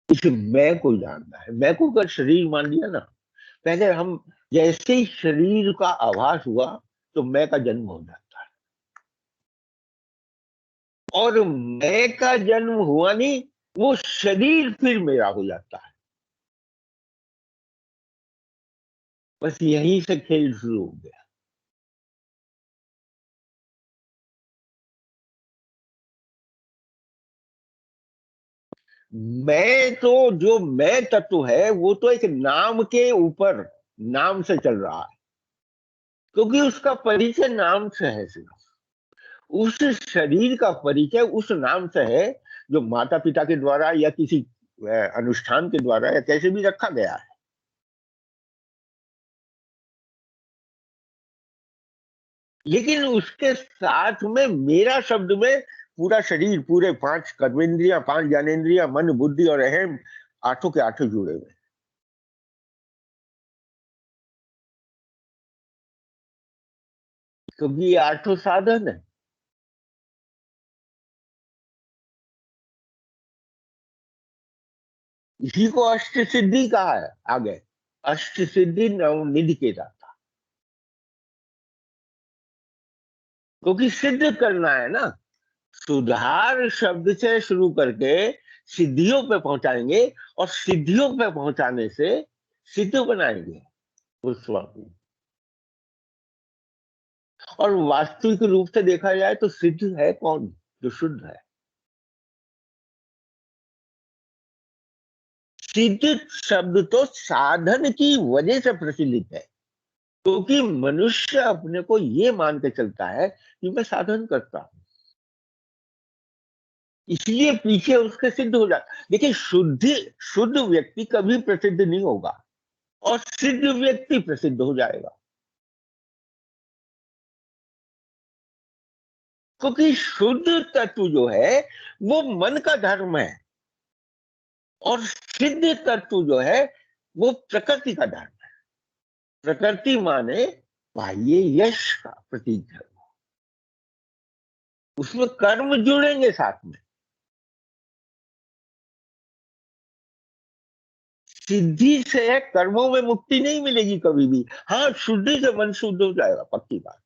इस मैं को जानना है। मैं को अगर शरीर मान लिया ना, पहले हम जैसे ही शरीर का आभास हुआ तो मैं का जन्म हो जाता है। और मैं का जन्म हुआ नहीं, वो शरीर फिर मेरा हो जाता है। बस यहीं से खेल शुरू हो गया। मैं तो, जो मैं तत्व है वो तो एक नाम के ऊपर, नाम से चल रहा है, क्योंकि उसका परिचय नाम से है सिर्फ। उस शरीर का परिचय उस नाम से है, जो माता पिता के द्वारा या किसी अनुष्ठान के द्वारा या कैसे भी रखा गया है। लेकिन उसके साथ में मेरा शब्द में पूरा शरीर, पूरे पांच कर्मेंद्रियां, पांच ज्ञानेन्द्रियां, मन बुद्धि और अहम, आठों के आठों जुड़े हुए। क्योंकि ये आठों साधन है। इसी को अष्ट सिद्धि कहा है आगे। अष्ट सिद्धि नवनिधि के दाता। क्योंकि सिद्ध करना है ना। सुधार शब्द से शुरू करके सिद्धियों पे पहुंचाएंगे, और सिद्धियों पे पहुंचाने से सिद्ध बनाएंगे उस स्वामी। और वास्तविक रूप से देखा जाए तो सिद्ध है कौन? जो शुद्ध है। सिद्ध शब्द तो साधन की वजह से प्रचलित है, क्योंकि मनुष्य अपने को ये मान के चलता है कि मैं साधन करता हूं, इसलिए पीछे उसके सिद्ध हो जाता। देखिए, शुद्ध व्यक्ति कभी प्रसिद्ध नहीं होगा, और सिद्ध व्यक्ति प्रसिद्ध हो जाएगा। क्योंकि शुद्ध तत्व जो है वो मन का धर्म है, और सिद्ध तत्व जो है वो प्रकृति का धर्म है। प्रकृति माने बाह्य यश का प्रतीक है। उसमें कर्म जुड़ेंगे साथ में। सिद्धि से कर्मों में मुक्ति नहीं मिलेगी कभी भी। हाँ, शुद्धि से मन शुद्ध हो जाएगा, पक्की बात।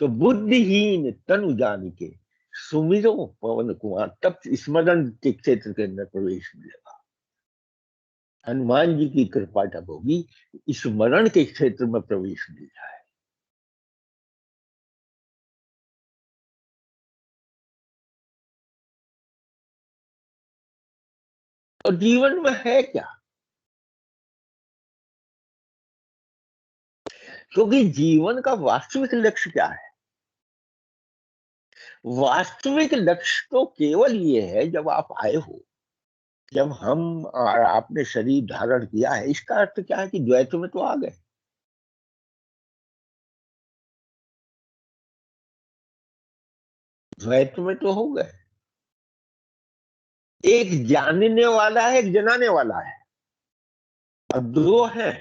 तो बुद्धिहीन तनु जान के सुमिरो पवन कुमार, तब स्मरण के क्षेत्र के अंदर प्रवेश मिलेगा। हनुमान जी की कृपा जब होगी, स्मरण के क्षेत्र में प्रवेश मिल जाए। और जीवन में है क्या? क्योंकि जीवन का वास्तविक लक्ष्य क्या है? वास्तविक लक्ष्य तो केवल ये है, जब आप आए हो, जब हम और आपने शरीर धारण किया है, इसका अर्थ क्या है? कि द्वैत में तो आ गए। द्वैत में तो हो गए। एक जानने वाला है, एक जनाने वाला है, अब दो है।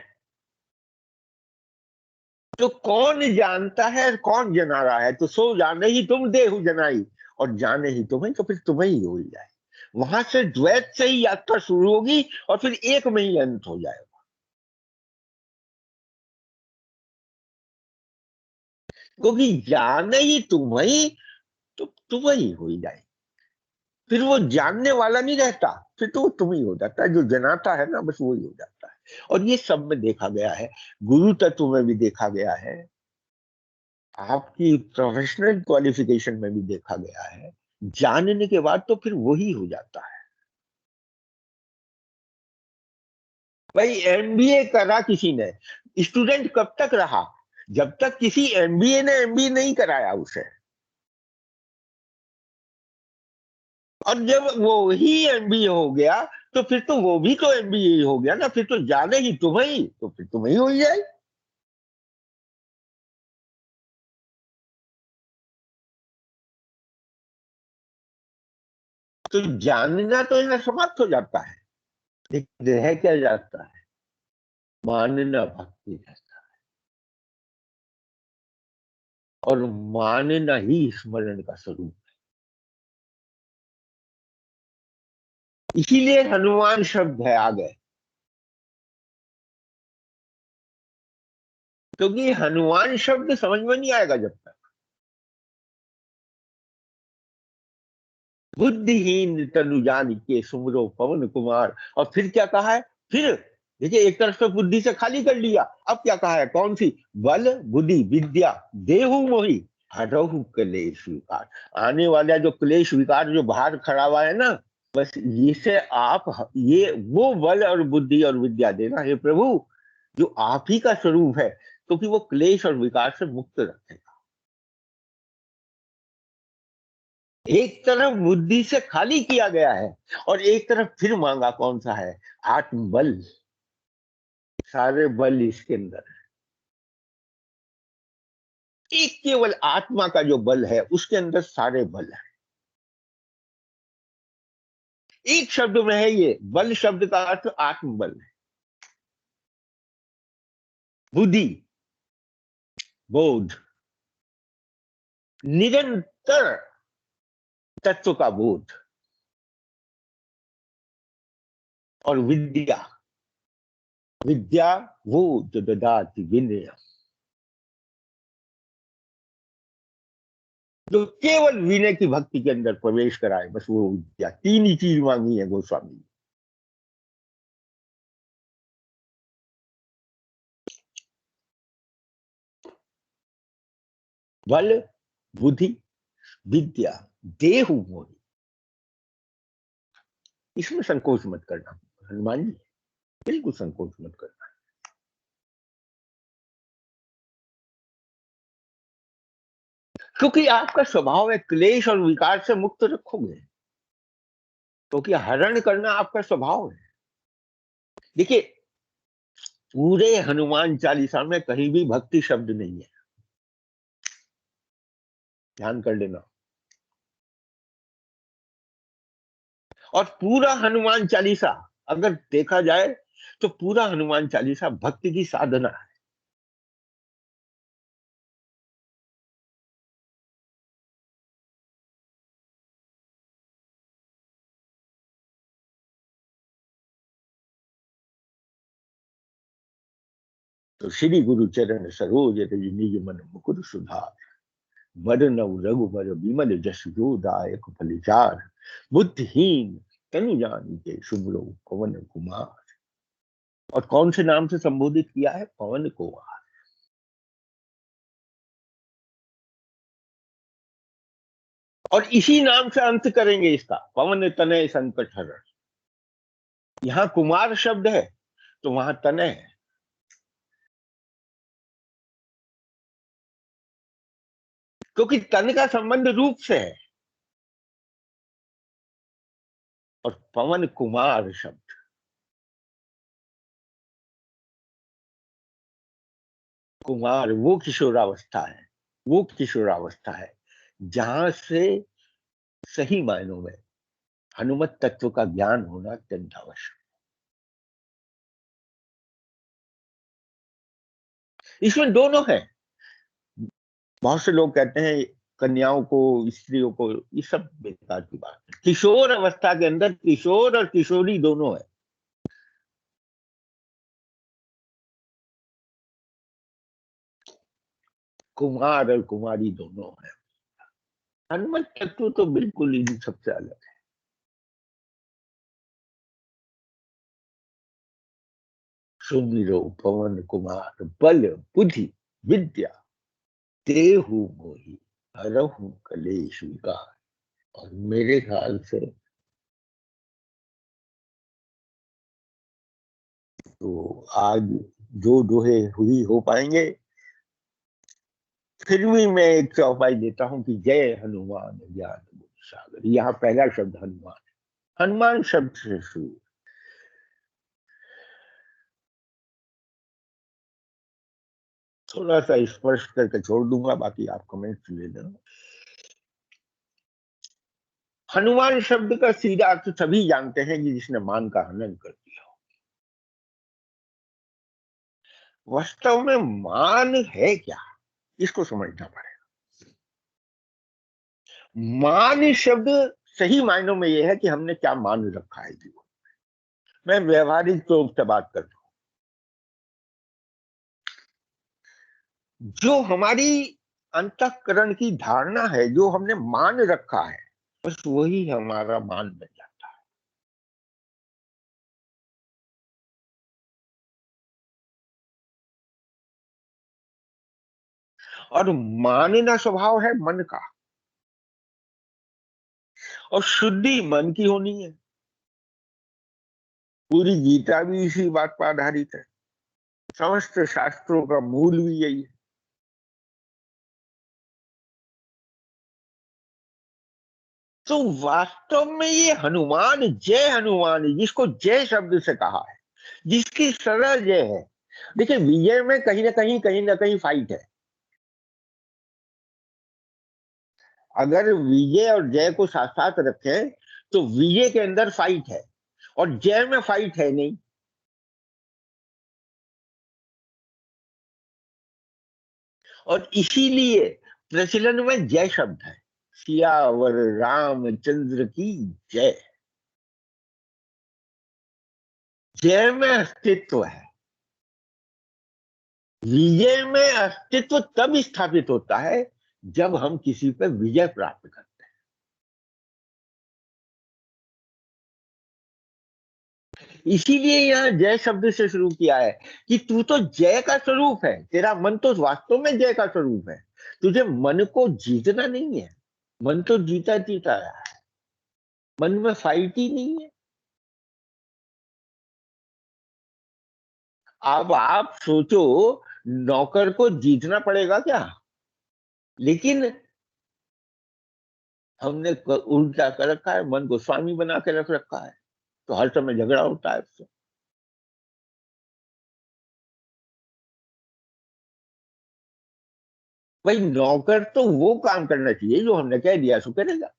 तो कौन जानता है और कौन जना रहा है? तो सो जाने ही तुम देहु जनाई, और जाने ही तुम्हें, तो फिर तुम्हें ही हो जाए। वहां से द्वैत से ही यात्रा शुरू होगी, और फिर एक में ही अंत हो जाएगा। क्योंकि जाने ही तुम्हें, तो तुम्हें ही हो जाए। फिर वो जानने वाला नहीं रहता, फिर तो वो तुम ही हो जाता है। जो जनाता है ना, बस वही हो जाता है। और ये सब में देखा गया है, गुरु तत्व में भी देखा गया है, आपकी प्रोफेशनल क्वालिफिकेशन में भी देखा गया है। जानने के बाद तो फिर वही हो जाता है। भाई, एमबीए करा किसी ने, स्टूडेंट कब तक रहा? जब तक किसी एमबीए ने एमबीए नहीं कराया उसे। और जब वो ही एमबीए हो गया, तो फिर तो वो भी तो एमबीए हो गया ना। फिर तो जाने ही तुम्हें ही, तो फिर तुम्हें ही हो जाए। तो जानना तो यहाँ समाप्त हो जाता है। लेकिन रह क्या जाता है? मानना भक्ति रहता है। और मानना ही स्मरण का स्वरूप। इसीलिए हनुमान शब्द है आगे। क्योंकि हनुमान शब्द समझ में नहीं आएगा जब तक। बुद्धिहीन तनु जान के सुमरो पवन कुमार। और फिर क्या कहा है? फिर देखिए, एक तरफ से बुद्धि से खाली कर लिया, अब क्या कहा है, कौन सी, बल बुद्धि विद्या देहु मोहि हरहु क्लेश विकार। आने वाला जो क्लेश विकार जो बाहर खड़ा हुआ है ना, बस इसे आप, ये वो बल और बुद्धि और विद्या देना हे प्रभु जो आप ही का स्वरूप है, क्योंकि वो क्लेश और विकार से मुक्त रखेगा। एक तरफ बुद्धि से खाली किया गया है और एक तरफ फिर मांगा कौन सा है, आत्मबल। सारे बल इसके अंदर है, एक केवल आत्मा का जो बल है उसके अंदर सारे बल है। एक शब्द में है, ये बल शब्द का अर्थ आत्मबल है। बुद्धि, बोध, निरंतर तत्व का बोध, और विद्या, विद्या वो जो ददाति विनय, जो केवल विनय की भक्ति के अंदर प्रवेश कराए, बस वो विद्या। तीन ही चीज मांगी है गोस्वामी ने। बल बुद्धि विद्या देहु मोहि। इसमें संकोच मत करना हनुमान जी, बिल्कुल संकोच मत करना, क्योंकि आपका स्वभाव है क्लेश और विकार से मुक्त रखोगे, क्योंकि हरण करना आपका स्वभाव है। देखिए, पूरे हनुमान चालीसा में कहीं भी भक्ति शब्द नहीं है, ध्यान कर लेना। और पूरा हनुमान चालीसा अगर देखा जाए तो पूरा हनुमान चालीसा भक्ति की साधना है। तो श्री गुरु चरण सरोज रज निज मन मुकुर सुधार, बरनउँ रघुबर बिमल जसु जो दायक फलचार। बुद्धिहीन तनु जानिके सुमिरौ पवन कुमार। और कौन से नाम से संबोधित किया है, पवन कुमार। और इसी नाम से अंत करेंगे इसका, पवन तनय संकट हरण। यहां कुमार शब्द है तो वहां तनय है, क्योंकि तन का संबंध रूप से है। और पवन कुमार शब्द, कुमार वो किशोरावस्था है, वो किशोरावस्था है जहां से सही मायनों में हनुमत तत्व का ज्ञान होना अत्यंत आवश्यक। इसमें दोनों है। बहुत से लोग कहते हैं कन्याओं को, स्त्रियों को, ये सब बेकार की बात है। किशोर अवस्था के अंदर किशोर और किशोरी दोनों है। कुमार और कुमारी दोनों है। हनुमत तत्व तो बिल्कुल इन सबसे अलग है। सुमिरो पवन कुमार बल बुद्धि विद्या देहु मोहि हरहु कलेश विकार। और मेरे ख्याल से तो आज जो दोहे हुई हो पाएंगे, फिर भी मैं एक चौपाई देता हूं कि जय हनुमान ज्ञान गुण सागर। यहाँ पहला शब्द हनुमान, हनुमान शब्द से शुरू। थोड़ा सा स्पर्श करके छोड़ दूंगा, बाकी आप कमेंट ले लेना। हनुमान शब्द का सीधा अर्थ सभी जानते हैं कि जिसने मान का हनन कर दिया। वास्तव में मान है क्या, इसको समझना पड़ेगा। मान शब्द सही मायनों में यह है कि हमने क्या मान रखा है जीवन। मैं व्यवहारिक तौर से बात कर रहा हूं, जो हमारी अंतःकरण की धारणा है, जो हमने मान रखा है, बस वही हमारा मान बन जाता है। और मानना स्वभाव है मन का, और शुद्धि मन की होनी है। पूरी गीता भी इसी बात पर आधारित है, समस्त शास्त्रों का मूल भी यही है। तो वास्तव में ये हनुमान, जय हनुमान, जिसको जय शब्द से कहा है, जिसकी सरल जय है। देखिए, विजय में कहीं ना कहीं फाइट है। अगर विजय और जय को साथ साथ रखें तो विजय के अंदर फाइट है और जय में फाइट है नहीं। और इसीलिए प्रचलन में जय शब्द है। सियावर रामचंद्र की जय। जय में अस्तित्व है। विजय में अस्तित्व तब स्थापित होता है जब हम किसी पर विजय प्राप्त करते हैं। इसीलिए यह जय शब्द से शुरू किया है कि तू तो जय का स्वरूप है, तेरा मन तो वास्तव में जय का स्वरूप है। तुझे मन को जीतना नहीं है। मन तो जीता जीता रहा है, मन में फाइट ही नहीं है। अब आप सोचो, नौकर को जीतना पड़ेगा क्या? लेकिन हमने उल्टा कर रखा है, मन को स्वामी बना के रख रखा है, तो हर समय झगड़ा होता है उससे। भाई, नौकर तो वो काम करना चाहिए जो हमने कह दिया सो करेगा।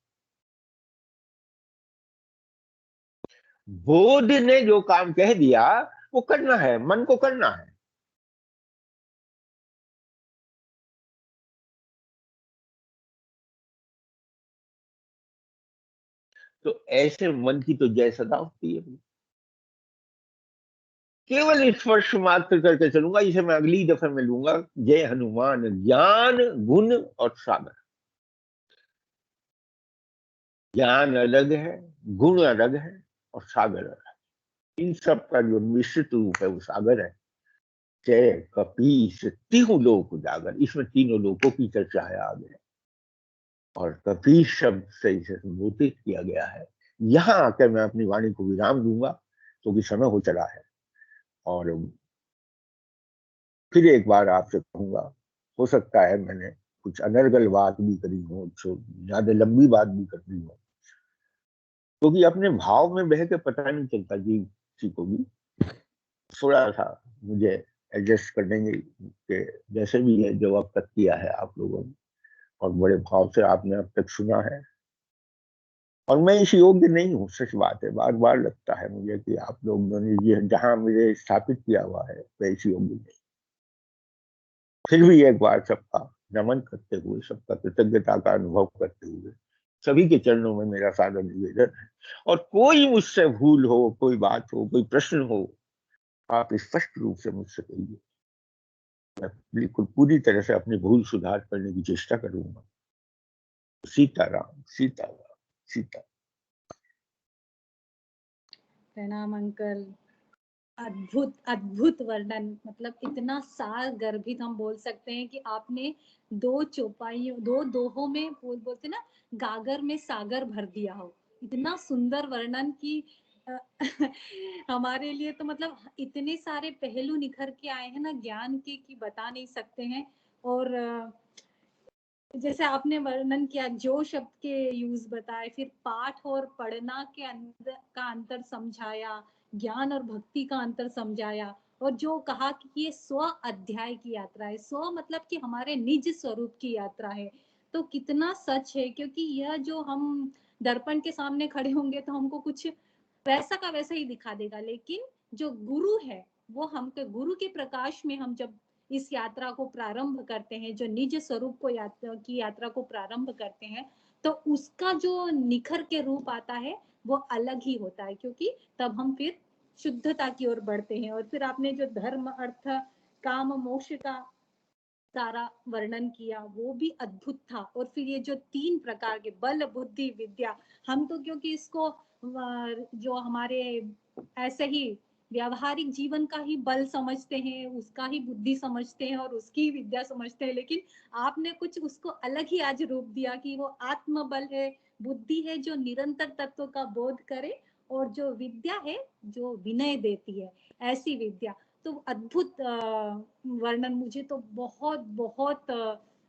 बोध ने जो काम कह दिया वो करना है, मन को करना है। तो ऐसे मन की तो जय सदा होती है। केवल स्पर्श मात्र करके चलूंगा, इसे मैं अगली दफे में लूंगा। जय हनुमान ज्ञान गुण और सागर। ज्ञान अलग है, गुण अलग है, और सागर अलग है। इन सब का जो मिश्रित रूप है वो सागर है। जय कपीस तिहु लोक उजागर, इसमें तीनों लोकों की चर्चा है आगे। और कपीस शब्द से इसे संबोधित किया गया है। यहां आकर मैं अपनी वाणी को विराम दूंगा, क्योंकि समय हो चला है। और फिर एक बार आपसे कहूंगा, हो सकता है मैंने कुछ अनर्गल बात भी करी हो, जो ज्यादा लंबी बात भी कर दी हो, क्योंकि अपने भाव में बह के पता नहीं चलता जी किसी को भी। थोड़ा सा मुझे एडजस्ट कर देंगे कि जैसे भी है जो अब तक किया है आप लोगों ने, और बड़े भाव से आपने अब तक सुना है। और मैं इस योग्य नहीं हूँ, सच बात है। बार बार लगता है मुझे कि आप लोगों ने ये जहां मुझे स्थापित किया हुआ है वह इस योग्य नहीं। फिर भी एक बार सबका नमन करते हुए, सबका कृतज्ञता का अनुभव करते हुए, सभी के चरणों में मेरा सादर निवेदन है। और कोई मुझसे भूल हो, कोई बात हो, कोई प्रश्न हो, आप स्पष्ट रूप से मुझसे कहिए। मैं बिल्कुल पूरी तरह से अपनी भूल सुधार करने की चेष्टा करूंगा। सीताराम सीताराम सीता। प्रणाम अंकल। अद्भुत अद्भुत वर्णन, मतलब इतना सार गर्भित हम बोल सकते हैं कि आपने दो चौपाइयों, दो दोहों में बोलते ना, गागर में सागर भर दिया हो। इतना सुंदर वर्णन की अ, हमारे लिए तो मतलब इतने सारे पहलू निखर के आए हैं ना ज्ञान के, कि बता नहीं सकते हैं। और जैसे आपने वर्णन किया, जो शब्द के यूज बताए, फिर पाठ और पढ़ना के अंदर का अंतर समझाया, ज्ञान और भक्ति का अंतर समझाया, और जो कहा कि ये स्व अध्याय की यात्रा है। स्व मतलब कि हमारे निज स्वरूप की यात्रा है। तो कितना सच है, क्योंकि यह जो हम दर्पण के सामने खड़े होंगे तो हमको कुछ वैसा का वैसा ही दिखा देगा, लेकिन जो गुरु है, वो हमके गुरु के प्रकाश में हम जब इस यात्रा को प्रारंभ करते हैं, जो निज स्वरूप को यात्रा को प्रारंभ करते हैं, तो उसका जो निखर के रूप आता है वो अलग ही होता है, क्योंकि तब हम फिर शुद्धता की ओर बढ़ते हैं। और फिर आपने जो धर्म अर्थ काम मोक्ष का सारा वर्णन किया, वो भी अद्भुत था। और फिर ये जो तीन प्रकार के बल बुद्धि विद्या, हम तो क्योंकि इसको जो हमारे ऐसे ही व्यावहारिक जीवन का ही बल समझते हैं, उसका ही बुद्धि समझते हैं और उसकी ही विद्या समझते हैं, लेकिन आपने कुछ उसको अलग ही आज रूप दिया कि वो आत्मबल है, बुद्धि है जो निरंतर तत्व का बोध करे, और जो विद्या है जो विनय देती है, ऐसी विद्या। तो अद्भुत वर्णन, मुझे तो बहुत बहुत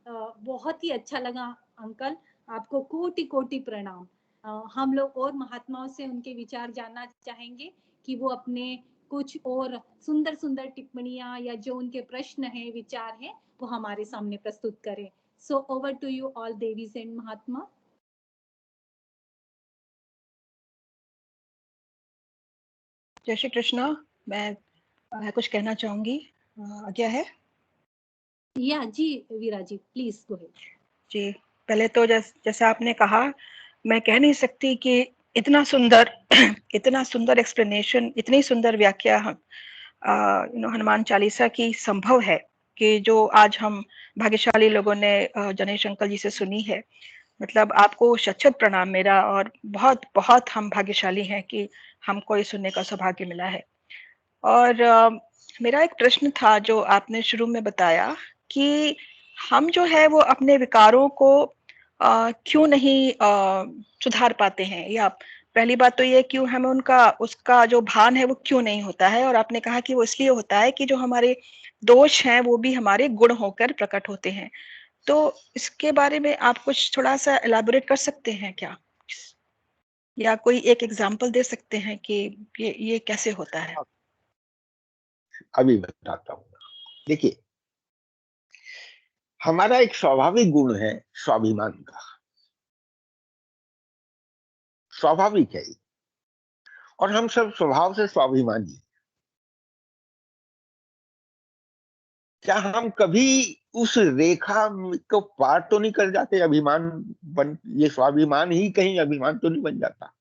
बहुत ही अच्छा लगा अंकल। आपको कोटि कोटि प्रणाम। हम लोग और महात्माओं से उनके विचार जानना चाहेंगे कि वो अपने कुछ और सुंदर सुंदर टिप्पणियां या जो उनके प्रश्न हैं, विचार हैं, वो हमारे सामने प्रस्तुत करें। So over to you all देवीज एंड महात्मा। जय श्री कृष्णा। मैं कुछ कहना चाहूंगी, आज्ञा है? या जी वीरा जी, प्लीज गो अहेड। जी, पहले तो जैसा आपने कहा, मैं कह नहीं सकती कि इतना सुंदर इतना सुंदर एक्सप्लेनेशन, इतनी सुंदर व्याख्या हनुमान चालीसा की संभव है कि जो आज हम भाग्यशाली लोगों ने जनेश अंकल जी से सुनी है। मतलब आपको शत-शत प्रणाम मेरा, और बहुत बहुत हम भाग्यशाली हैं कि हमको ये सुनने का सौभाग्य मिला है। और मेरा एक प्रश्न था जो आपने शुरू में बताया कि हम जो है वो अपने विकारों को क्यों नहीं सुधार पाते हैं, या पहली बात तो ये क्यों हमें उसका जो भान है वो क्यों नहीं होता है। और आपने कहा कि वो इसलिए होता है कि जो हमारे दोष हैं वो भी हमारे गुण होकर प्रकट होते हैं। तो इसके बारे में आप कुछ थोड़ा सा एलाबोरेट कर सकते हैं क्या, या कोई एक एग्जांपल दे सकते हैं कि ये कैसे होता है? अभी बताता हूँ। देखिए, हमारा एक स्वाभाविक गुण है स्वाभिमान का, स्वाभाविक है, और हम सब स्वभाव से स्वाभिमानी। क्या हम कभी उस रेखा को पार तो नहीं कर जाते? अभिमान बन, ये स्वाभिमान ही कहीं अभिमान तो नहीं बन जाता?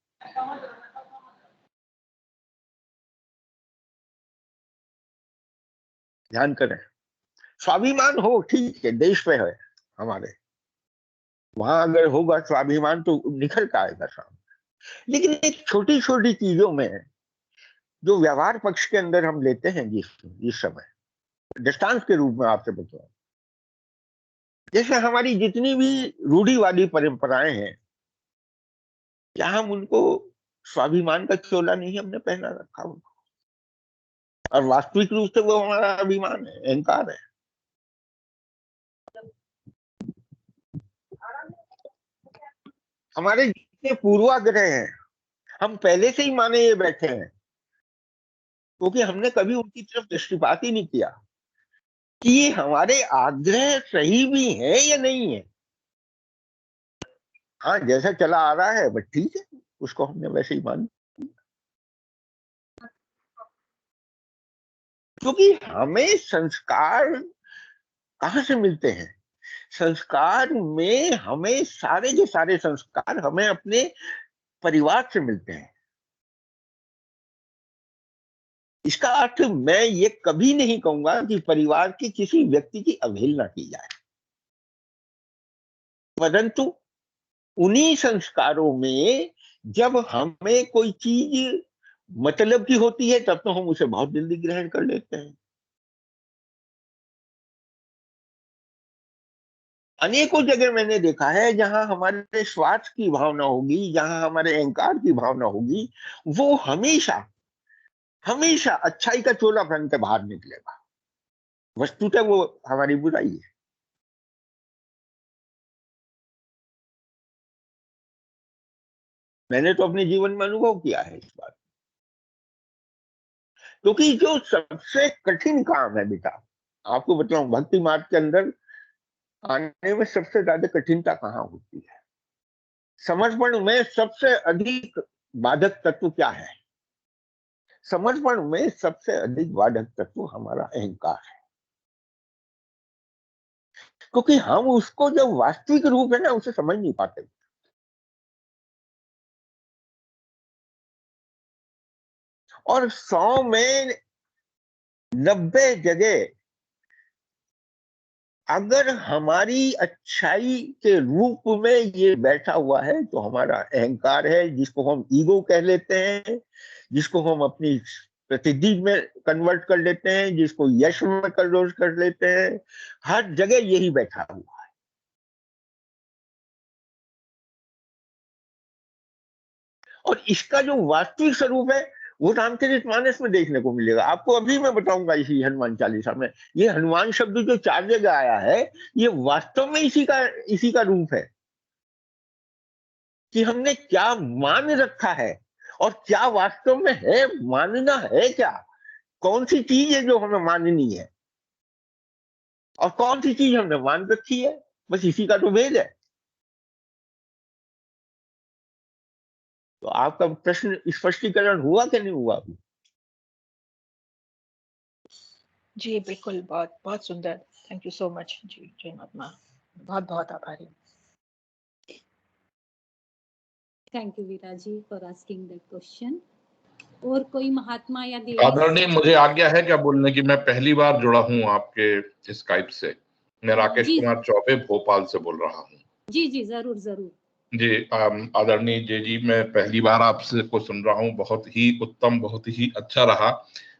ध्यान करें, स्वाभिमान हो ठीक है, देश पे है हमारे, वहां अगर होगा स्वाभिमान तो निखर का आएगा सामने। लेकिन एक छोटी छोटी चीजों में जो व्यवहार पक्ष के अंदर हम लेते हैं जिस समय, दृष्टांत के रूप में आपसे बताऊं, जैसे हमारी जितनी भी रूढ़िवादी परंपराएं हैं, क्या हम उनको स्वाभिमान का चोला नहीं हमने पहना रखा उनको? और वास्तविक रूप से वो हमारा अभिमान है, अहंकार है। हमारे जितने पूर्वाग्रह हैं, हम पहले से ही माने ये बैठे हैं, क्योंकि हमने कभी उनकी तरफ दृष्टिपात ही नहीं किया कि ये हमारे आग्रह सही भी है या नहीं है। हाँ, जैसा चला आ रहा है बट ठीक है, उसको हमने वैसे ही मान, क्योंकि हमें संस्कार कहाँ से मिलते हैं? संस्कार में हमें सारे के सारे संस्कार हमें अपने परिवार से मिलते हैं। इसका अर्थ मैं ये कभी नहीं कहूंगा कि परिवार के किसी व्यक्ति की अवहेलना की जाए, परंतु उन्हीं संस्कारों में जब हमें कोई चीज मतलब की होती है तब तो हम उसे बहुत जल्दी ग्रहण कर लेते हैं। अनेकों जगह मैंने देखा है जहां हमारे स्वार्थ की भावना होगी, जहां हमारे अहंकार की भावना होगी, वो हमेशा हमेशा अच्छाई का चोला पहन के बाहर निकलेगा। वस्तुतः वो हमारी बुराई है। मैंने तो अपने जीवन में अनुभव किया है इस बात, क्योंकि जो सबसे कठिन काम है बेटा, आपको बताऊं, भक्ति मार्ग के अंदर आने में सबसे ज्यादा कठिनता कहाँ होती है? समर्पण में सबसे अधिक बाधक तत्व क्या है? समर्पण में सबसे अधिक बाधक तत्व हमारा अहंकार है, क्योंकि हम उसको जब वास्तविक रूप है ना उसे समझ नहीं पाते। और 100 में 90 जगह अगर हमारी अच्छाई के रूप में ये बैठा हुआ है तो हमारा अहंकार है, जिसको हम ईगो कह लेते हैं, जिसको हम अपनी प्रसिद्धि में कन्वर्ट कर लेते हैं, जिसको यश में कन्वर्ट कर लेते हैं। हर जगह यही बैठा हुआ है। और इसका जो वास्तविक स्वरूप है वो रामचरितमानस में देखने को मिलेगा आपको। अभी मैं बताऊंगा इसी हनुमान चालीसा में, ये हनुमान शब्द जो 4 जगह आया है, ये वास्तव में इसी का रूप है कि हमने क्या मान रखा है और क्या वास्तव में है। मानना है क्या, कौन सी चीज है जो हमें माननी है और कौन सी चीज हमने मान रखी है, बस इसी का तो भेद है। तो आपका प्रश्न स्पष्टीकरण हुआ कि नहीं हुआ? जी बिल्कुल, बहुत बहुत सुंदर। Thank you so much ji. जय महात्मा, बहुत बहुत आभारी। Thank you Veera ji for asking that question. और कोई महात्मा या देवी? आदरणीय, मुझे आज्ञा है क्या बोलने की? मैं पहली बार जुड़ा हूँ आपके स्काइप से। मैं राकेश कुमार चौबे भोपाल से बोल रहा हूँ। जी जी, जरूर जरूर जी। आदरणीय जी, मैं पहली बार आपसे को सुन रहा हूँ। बहुत ही उत्तम, बहुत ही अच्छा रहा।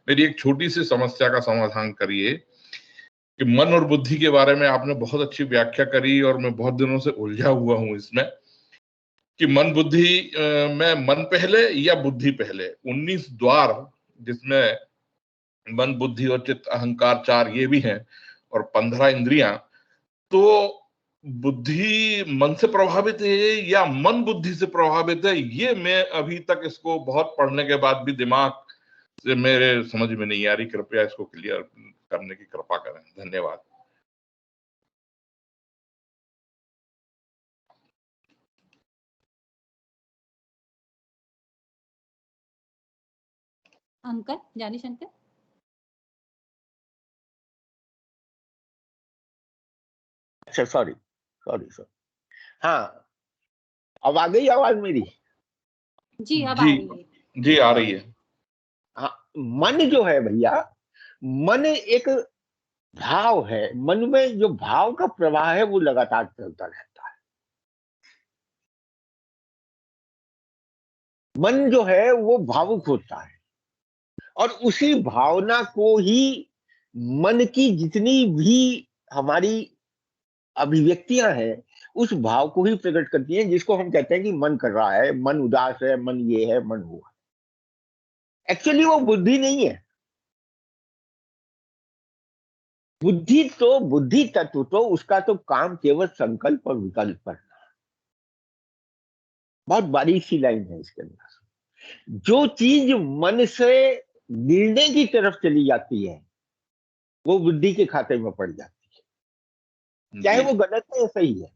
मेरी एक छोटी सी समस्या का समाधान करिए कि मन और बुद्धि के बारे में आपने बहुत अच्छी व्याख्या करी और मैं बहुत दिनों से उलझा हुआ हूँ इसमें कि मन बुद्धि में मन पहले या बुद्धि पहले। 19 द्वार जिसमें मन बुद्धि और चित्त अहंकार 4 ये भी हैं और 15 इंद्रियां। तो बुद्धि मन से प्रभावित है या मन बुद्धि से प्रभावित है, ये मैं अभी तक इसको बहुत पढ़ने के बाद भी दिमाग से मेरे समझ में नहीं आ रही। कृपया इसको क्लियर करने की कृपा करें। धन्यवाद। अंकल जानी शंकर। अच्छा, सॉरी सर। हाँ, अब आ गई आवाज मेरी? जी अब आ रही है। जी आ रही है। हाँ, मन जो है भैया, मन एक भाव है। मन में जो भाव का प्रवाह है वो लगातार चलता रहता है। मन जो है वो भावुक होता है और उसी भावना को ही मन की जितनी भी हमारी अभिव्यक्तियां हैं उस भाव को ही प्रकट करती हैं, जिसको हम कहते हैं कि मन कर रहा है, मन उदास है, मन ये है, मन वो है। एक्चुअली वो बुद्धि नहीं है। बुद्धि तत्व तो उसका तो काम केवल संकल्प और विकल्प करना। बहुत बारीक सी लाइन है इसके अंदर। जो चीज मन से निर्णय की तरफ चली जाती है वो बुद्धि के खाते में पड़ जाती है, चाहे वो गलत है या सही है।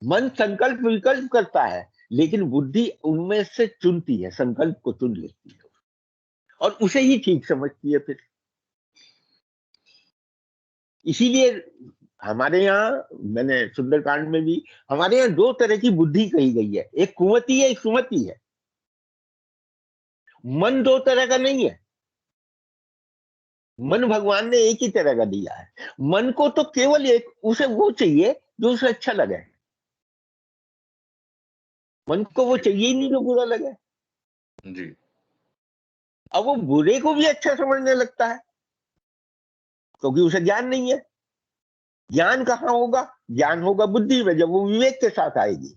मन संकल्प विकल्प करता है लेकिन बुद्धि उनमें से चुनती है, संकल्प को चुन लेती है और उसे ही ठीक समझती है फिर। इसीलिए हमारे यहाँ, मैंने सुंदरकांड में भी, हमारे यहाँ 2 तरह की बुद्धि कही गई है, एक कुंवती है, एक सुमति है। मन 2 तरह का नहीं है। मन भगवान ने एक ही तरह का दिया है। मन को तो केवल एक, उसे वो चाहिए जो उसे अच्छा लगे। मन को वो चाहिए ही नहीं जो बुरा लगे। जी। अब वो बुरे को भी अच्छा समझने लगता है क्योंकि उसे ज्ञान नहीं है। ज्ञान कहाँ होगा? ज्ञान होगा बुद्धि में, जब वो विवेक के साथ आएगी।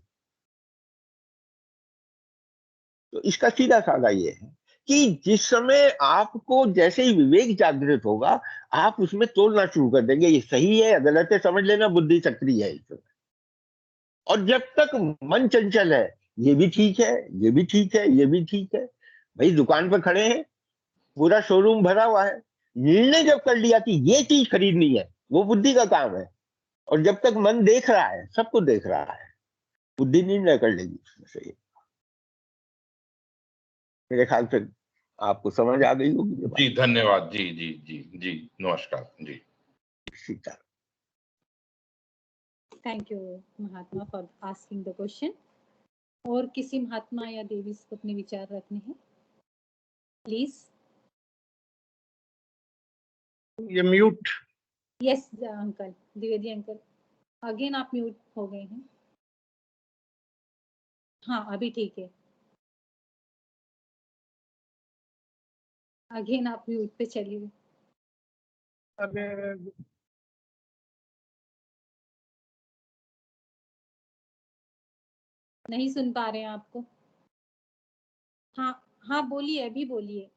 तो इसका सीधा साधा ये है कि जिस समय आपको जैसे ही विवेक जागृत होगा आप उसमें तोड़ना शुरू कर देंगे, ये सही है या गलत है समझ लेना, बुद्धि सक्रिय है इस समय। और जब तक मन चंचल है, ये भी ठीक है, ये भी ठीक है, ये भी ठीक है। भाई दुकान पर खड़े हैं, पूरा शोरूम भरा हुआ है, निर्णय जब कर लिया कि ये चीज खरीदनी है, वो बुद्धि का काम है। और जब तक मन देख रहा है, सबको देख रहा है, बुद्धि निर्णय कर लेगी उसमें से। मेरे ख्याल से आपको समझ आ गई होगी ये बात। जी धन्यवाद। जी जी जी जी, नमस्कार जी। सीता। थैंक यू महात्मा फॉर आस्किंग द क्वेश्चन। और किसी महात्मा या देवी को अपने विचार रखने हैं प्लीज। ये mute. Yes uncle, Dwivedi uncle, again आप म्यूट हो गए हैं। हाँ अभी ठीक है। अगेन आप म्यूट पे चलिए। अरे नहीं सुन पा रहे हैं आपको। हाँ हाँ बोलिए, अभी बोलिए।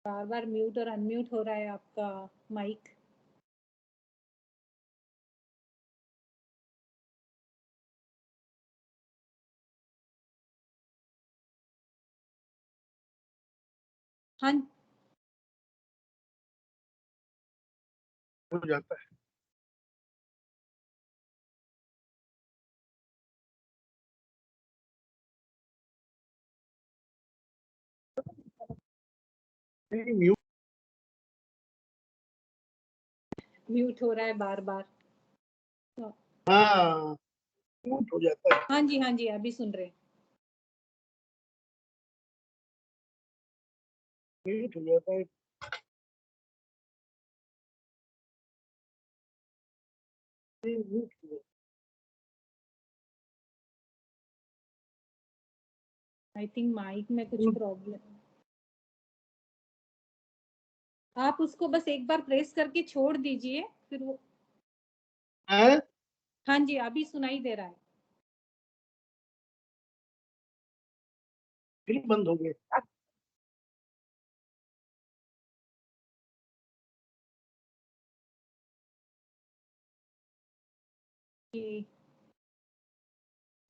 बार बार म्यूट और अनम्यूट हो रहा है आपका माइक। हाँ हो जाता है। नहीं, म्यूट हो रहा है बार बार। हाँ म्यूट हो जाता है। हाँ जी अभी सुन रहे हैं। म्यूट हो जाता है। म्यूट हो जाता है। आई थिंक माइक में कुछ म्यूट। प्रॉब्लम। आप उसको बस एक बार प्रेस करके छोड़ दीजिए, फिर वो। हाँ? हाँ जी अभी सुनाई दे रहा है। फिर बंद हो गया।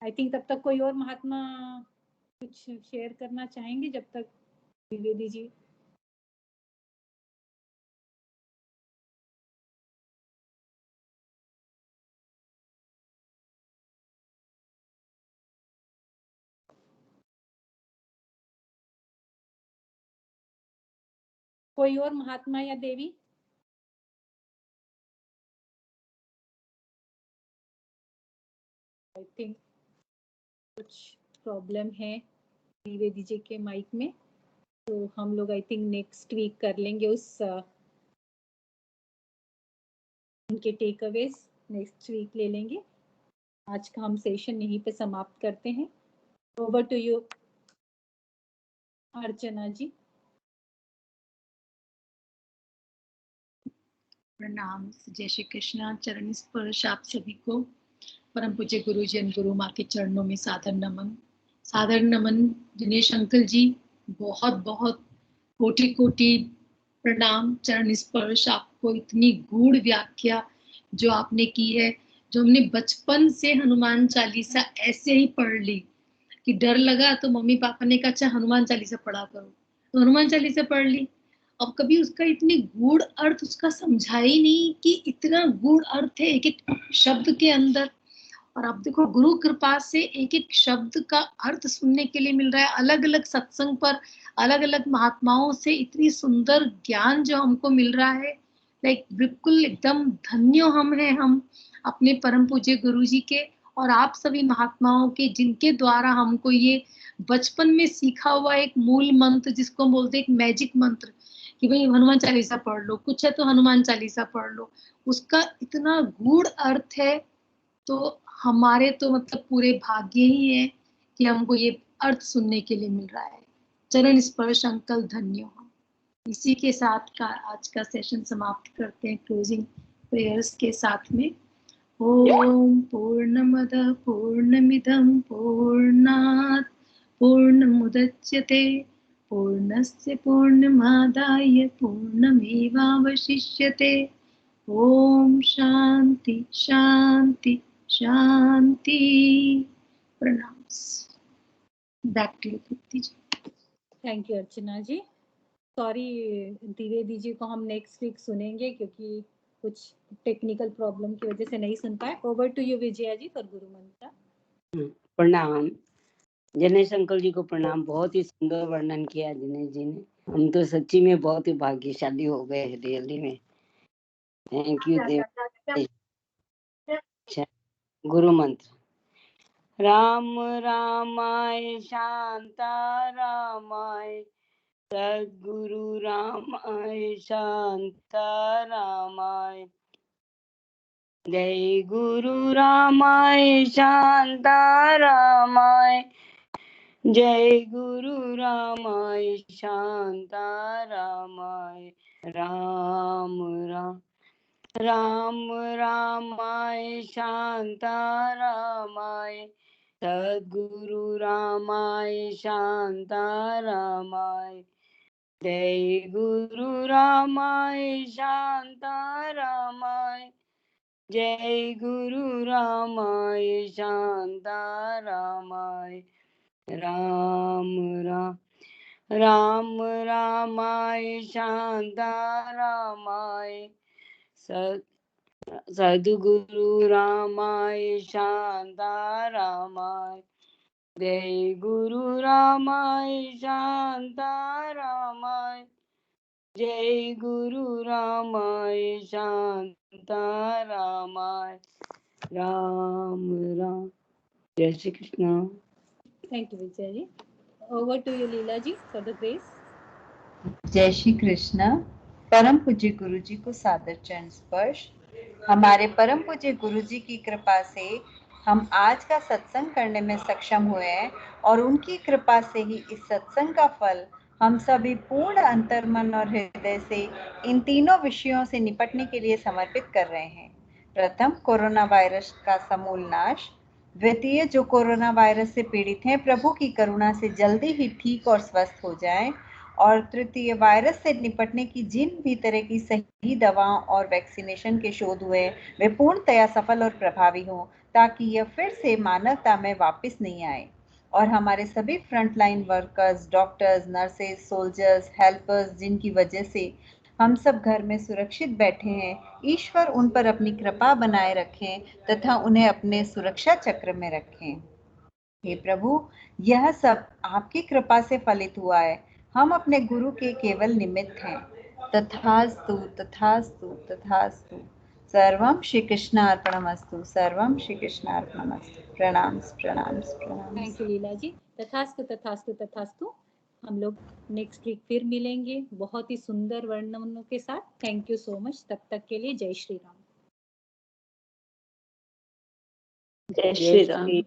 आई थिंक तब तक कोई और महात्मा कुछ शेयर करना चाहेंगे, जब तक द्विवेदी जी। कोई और महात्मा या देवी। आई थिंक कुछ प्रॉब्लम है द्विवेदी जी के माइक में, तो हम लोग आई थिंक नेक्स्ट वीक कर लेंगे उस उनके टेक अवेज नेक्स्ट वीक ले लेंगे। आज का हम सेशन यहीं पे समाप्त करते हैं। ओवर टू यू अर्चना जी। प्रणाम, जय श्री कृष्णा। चरण स्पर्श आप सभी को। परम पूज्य गुरु जी गुरु माँ के चरणों में सादर नमन। सादर नमन दिनेश अंकल जी, बहुत बहुत कोटि कोटि प्रणाम। चरण स्पर्श आपको। इतनी गूढ़ व्याख्या जो आपने की है, जो हमने बचपन से हनुमान चालीसा ऐसे ही पढ़ ली कि डर लगा तो मम्मी पापा ने कहा अच्छा हनुमान चालीसा पढ़ा करो, तो हनुमान चालीसा पढ़ ली। अब कभी उसका इतनी गूढ़ अर्थ उसका समझा ही नहीं कि इतना गूढ़ अर्थ है एक एक शब्द के अंदर। और अब देखो गुरु कृपा से एक एक शब्द का अर्थ सुनने के लिए मिल रहा है। अलग अलग सत्संग पर अलग अलग महात्माओं से इतनी सुंदर ज्ञान जो हमको मिल रहा है। लाइक बिल्कुल एकदम धन्य हम हैं, हम अपने परम पूज्य गुरु जी के और आप सभी महात्माओं के, जिनके द्वारा हमको ये बचपन में सीखा हुआ एक मूल मंत्र, जिसको हम बोलते हैं एक मैजिक मंत्र, कि भाई हनुमान चालीसा पढ़ लो, कुछ है तो हनुमान चालीसा पढ़ लो, उसका इतना गूढ़ अर्थ है। तो हमारे तो मतलब पूरे भाग्य ही है कि हमको ये अर्थ सुनने के लिए मिल रहा है। चरण स्पर्श अंकल धन्य हो। इसी के साथ का आज का सेशन समाप्त करते हैं क्लोजिंग प्रेयर्स के साथ में। ओम पूर्णमदः पूर्णमिदं पूर्णात् पूर्णमुदच्यते पूर्णस्य पूर्णमादाय पूर्णमेवावशिष्यते। ओम शांति शांति शांति। प्रणाम। Back to you Tripti ji. Thank you Archana ji. Sorry Dwivedi ji को हम नेक्स्ट वीक सुनेंगे, क्योंकि कुछ टेक्निकल प्रॉब्लम की वजह से नहीं सुन पाए। Over to you Vijaya ji for guru mantra. प्रणाम। दिनेश अंकल जी को प्रणाम। बहुत ही सुंदर वर्णन किया दिनेश जी ने। हम तो सच्ची में बहुत ही भाग्यशाली हो गए रियली में। थैंक यू देव। गुरु मंत्र। राम रामाय शांता रामाय सद्गुरु रामाय शांता रामाय जय गुरु रामाय शांतारामाय, जय गुरु रामाय शांतारामाय, राम राम राम रामाय शांतारामाय, सद्गुरु रामाय शांतारामाय, जय गुरु रामाय शांतारामाय, जय गुरु रामाय शांतारामाय, राम राम राम रामाय शांतारामाय, सद्गुरु रामाय शांतारामाय, जय गुरु रामाय शांतारामाय, जय गुरु रामाय शांतारामाय, राम राम। जय Shri Krishna. Thank you, Vijay ji. Over to you, Leela ji, for the grace. जय श्री कृष्ण। परम पूज्य गुरु जी को सादर चरण स्पर्श। हमारे परम पूज्य गुरु जी की कृपा से हम आज का सत्संग करने में सक्षम हुए हैं और उनकी कृपा से ही इस सत्संग का फल हम सभी पूर्ण अंतर्मन और हृदय से इन तीनों विषयों से निपटने के लिए समर्पित कर रहे हैं। प्रथम, कोरोना वायरस का समूल नाश। द्वितीय, जो कोरोना वायरस से पीड़ित हैं, प्रभु की करुणा से जल्दी ही ठीक और स्वस्थ हो जाएं। और तृतीय, वायरस से निपटने की जिन भी तरह की सही दवाओं और वैक्सीनेशन के शोध हुए वे पूर्णतया सफल और प्रभावी हों, ताकि यह फिर से मानवता में वापस नहीं आए और हमारे सभी frontline workers, doctors, nurses, soldiers, helpers, जिनकी वजह से हम सब घर में सुरक्षित बैठे हैं, ईश्वर उन पर अपनी कृपा बनाए रखें तथा उन्हें अपने सुरक्षा चक्र में रखें। हे प्रभु, यह सब आपकी कृपा से फलित हुआ है। हम अपने गुरु के केवल निमित्त हैं। तथास्तु तथास्तु तथास्तु। सर्वम श्री कृष्णार्पणमस्तु। सर्वम श्री कृष्णार्पणमस्तु। प्रणाम प्रणाम प्रणाम। Thank you, Leela ji. तथास्तु तथास्तु तथास्तु। हम लोग नेक्स्ट वीक फिर मिलेंगे बहुत ही सुंदर वर्णनों के साथ। Thank you so much. तब तक के लिए जय श्री राम। जय श्री राम।